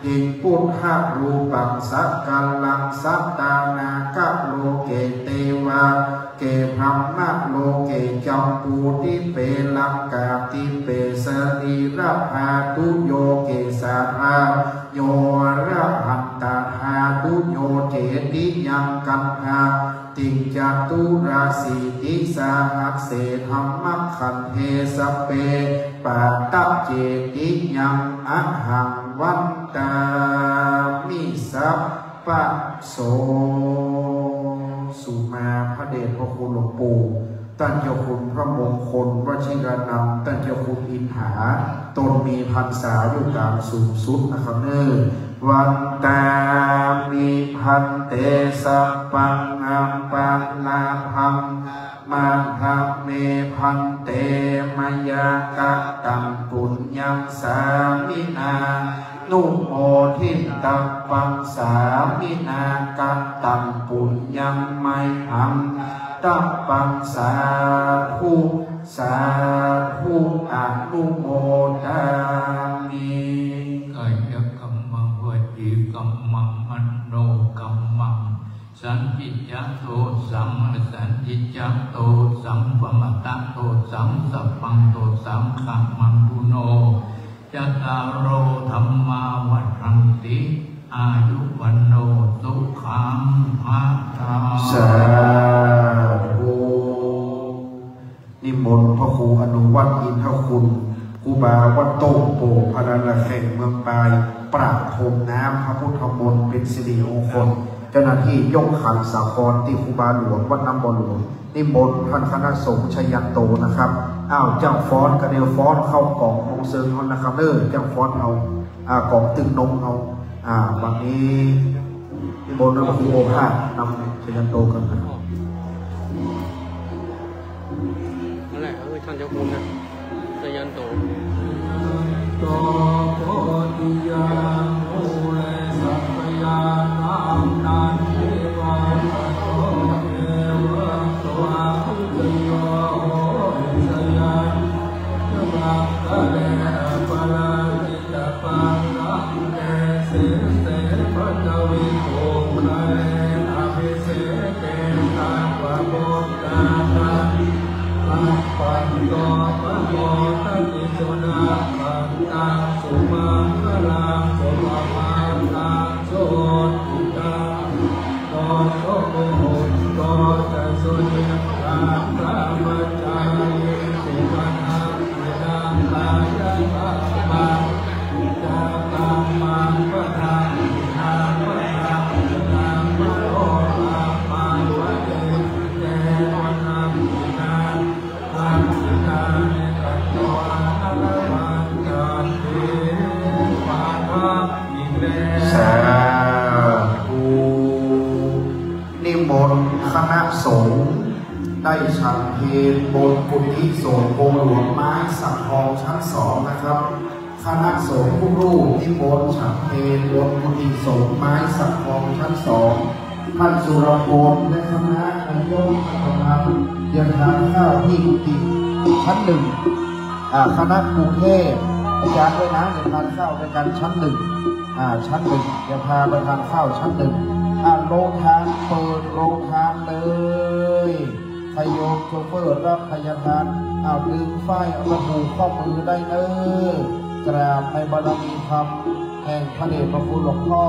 ทิพุทธรูปังสักกัลลังสัตตานาคโลเกเตวะเกพรัมมะโลเกจัมปูติเปลังกาติเปสรีระธาตุโยเกสาธาโยระหันตาธาตุโยเจติยังกัมหาติจตุราสีติสาหัสเสธรรมขันเทสเปปัตตเจติยังอะหังวันตามิสัพพะโสสุมาพระเดชพระคุณหลวงปู่ตั้งเจ้าคุณพระมงคลวชิรนันท์ตั้งเจ้าคุณอินหาตนมีพรรษาอยู่กลางสูงสุดนะครับเนอวันตามิพันเตสัพพังอัมปันลาภังมาทัพเมพันเตมยากะตังปุญญังสามินานุโมทิตังปังสามินากัตตังปุญญังไมหังตัปปังสาธุสาธุอนุโมทามิกายกัมมังวจีกัมมังมโนกัมมังสันติจัตโตสัมมาสันติจัตโตสัมปมตะโตสัมสัพพังโตสัมขัมมังปุโนจัตตารโอธัมมาวัฏันติอายุวันโนสุขังภะลังสาธุนิมนต์พระครูอนุวัฒน์อินทคุณครูบาวัดโต้งโปพระละแข่งเมืองปลายประพรมน้ำพระพุทธมนต์เป็นสิริมงคลเจ้าหน้าที่ยกขันสาครที่ครูบาหลวงวัดน้ำบ่อหลวงนิมนต์ท่านคณะสงฆ์ชยันโตนะครับเจ้าฟ้อนกระเดียวฟ้อนเข้ากล่ององเซิงเขานะครับเจ้าฟ้อนเอากล่องตึงนมเอาวันนี้นิมนต์พระครูโอภาสนำชยันโตกันครับนั่นแหละท่านเจ้าคุณนะชยันโตโตโพธิยาโมเลสัพยานัมนันเทวาโตเอวะโตอาภิโยโหสยานจะบังกะเลปะลาจิตปังรังเกเสเสปัตวิโภคะเลอภิเสเกตังปะโมกตานังปันโตปะโมทัติสุนาปันตังสุมังคลังสุภาพันตังโสติตังโตโตโหโต สงฆ์ได้ฉันเพลบนกุฏิสงฆ์องค์หลวงไม้สักทองชั้น2นะครับคณะสงฆ์ผู้รูปที่บนฉันเพลบนกุฏิสงฆ์ไม้สักทองชั้น2ท่านสุรพลและคณะนายกคณะเดินทางเข้าที่กุฏิชั้น1คณะกรุงเทพอาจารย์ด้วยนะเดินทางเข้าในการชั้น1ชั้น1จะพาไปทานข้าวชั้น1โรงทานเปิดโรงทานเลยพยมโชเฟอร์รับพยาทานดึงฝ้ายระบุข้อมือได้เนกราบในบารมีธรรมแห่งพระเดชพระคุณหลวงพ่อ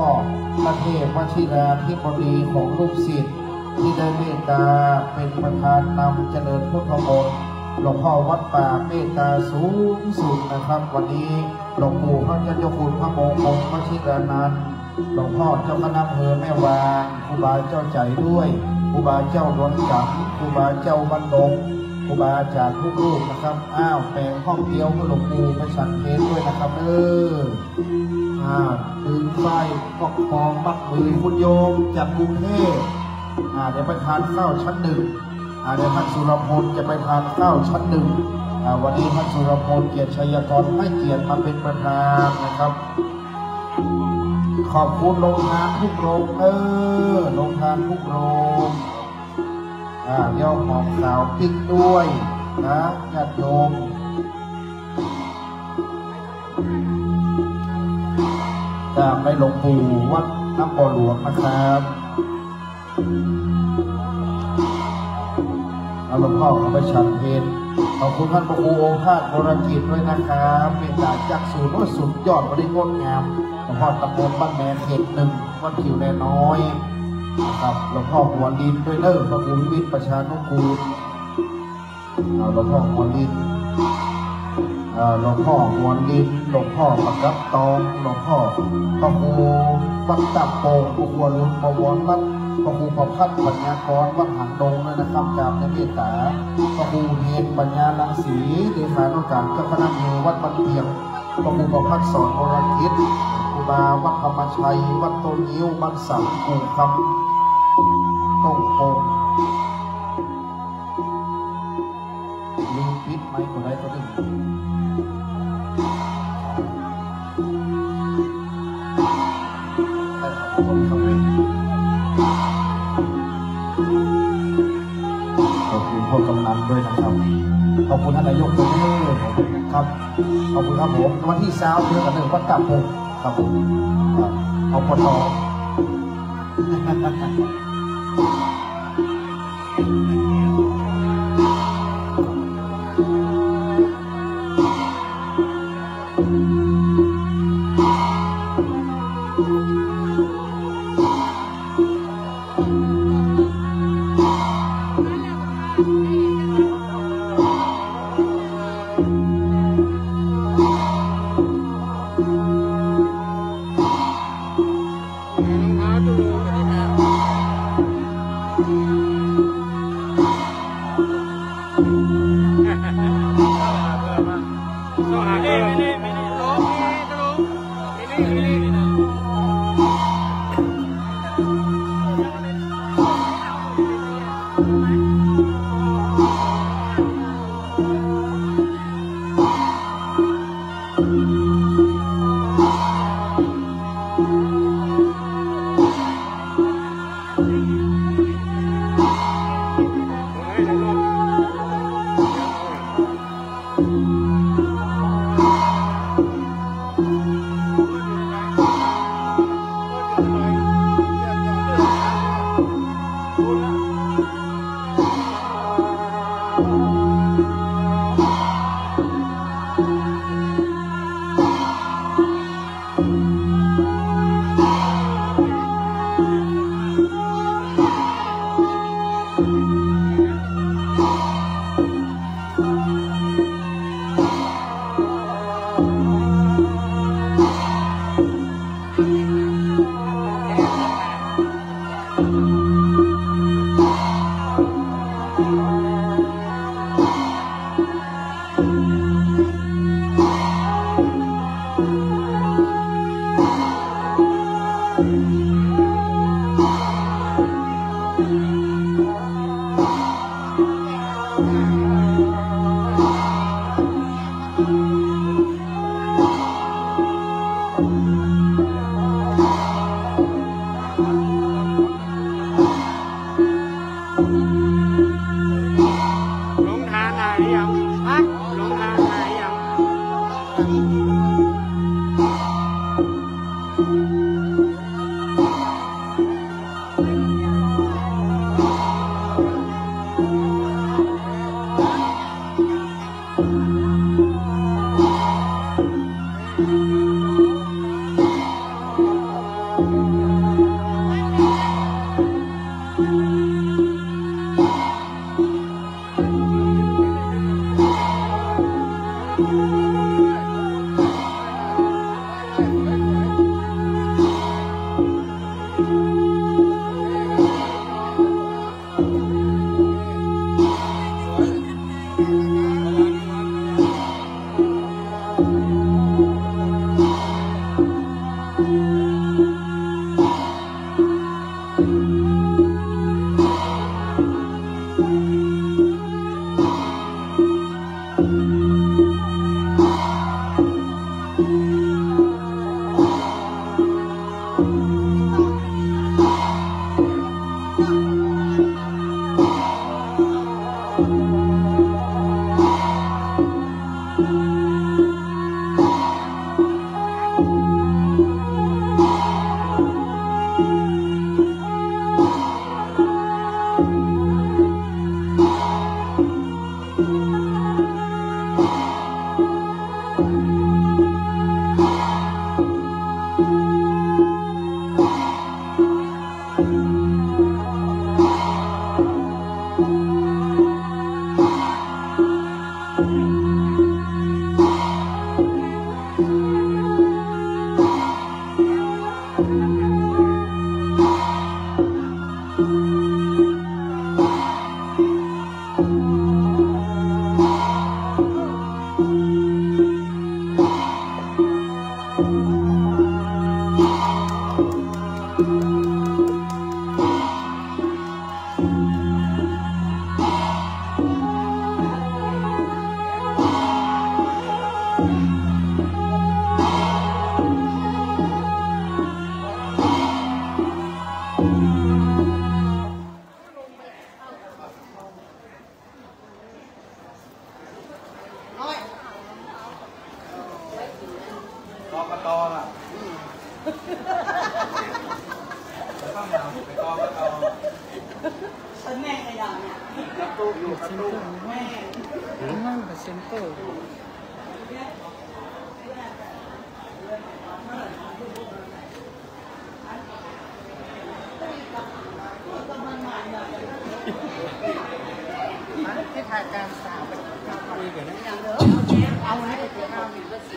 พระเทพวชิราธิบดีของลูกศิษย์ที่ได้เมตตาเป็นประธานนำเจริญพุทธมนต์หลวงพ่อวัดป่าเมตตาสูงสุดนะครับวันนี้หลวงปู่พระเจ้าคุณพระมงคลวชิรานันท์หลวงพ่อเจ้าคณะอำเภอแม่วางครูบาเจ้าใจด้วยครูบาเจ้าดวงจันทร์ครูบาเจ้าบันดงครูบาจากทุกรูปนะครับแปลงห้องเดียวก็หลวงปู่ไปฉันเพลด้วยนะครับตื่นไฟก็คองมัดมือคุณโยมจากกรุงเทพเดี๋ยวไปทานข้าวชั้น1เดี๋ยวท่านสุรพลจะไปทานข้าวชั้น1วันนี้ท่านสุรพลเกียรติชัยกรให้เกียรติมาเป็นประธานนะครับขอบคุณโรงทานทุกโรงโรงทานทุกโรงเดี๋ยวหอมขาวติ๊กด้วยนะญาติโยมจากไปหลวงปู่วัดน้ำบ่อหลวงนะครับหลวงพ่อเขาไปฉันเพลขอบคุณท่านพระครูองค์ภาคบรกิจด้วยนะครับเป็นจ่าจักรศูนย์ว่าสุดยอดบริงดงามหลวงพ่อตำบลบ้านแมนเขต1วัดผิวแน่น้อยนะครับหลวงพ่อหัวดินด้วยพระครูวิวิตประชานุกูลหลวงพ่อหัวดินหลวงพ่อหัวดินหลวงพ่อประกับตองหลวงพ่อพระครูวัดตับโป่งพระครูลุนประวรวัดพระครูประพัฒน์ปัญญากรวัดหางดงนะครับกราบในเมตตาพระครูเฮงปัญญาลังสีเลขานุการเจ้าคณะอำเภอวัดบันเทียงพระครูประพัฒน์สอนวรคิดครูบาวัดธรรมชัยวัดต้นยิ้วบ้านสังกูคำต้งโป่งลืมพิษไหมคนใดคนหนึ่งขอบคุณครับขอบคุณพ่อกำนันด้วยนะครับขอบคุณท่านนายกด้วยครับขอบคุณครับผมวันที่20เดือน1วัดตับผมครับผมขอบคุณ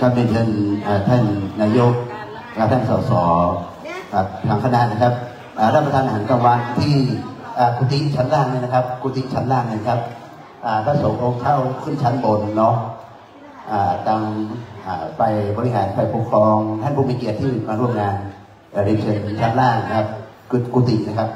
ครับเป็นท่านนายกและท่านสสทางคณะนะครับรับประทานอาหารกลางวันที่กุฏิชั้นล่างนี่นะครับกุฏิชั้นล่างนะครับพระสงฆ์องค์เข้าขึ้นชั้นบนเนาะตามไปบริหารฝ่ายปกครองท่านผู้มีเกียรติที่มาร่วมงานเรียนเชิญชั้นล่างนะครับกุฏินะครับ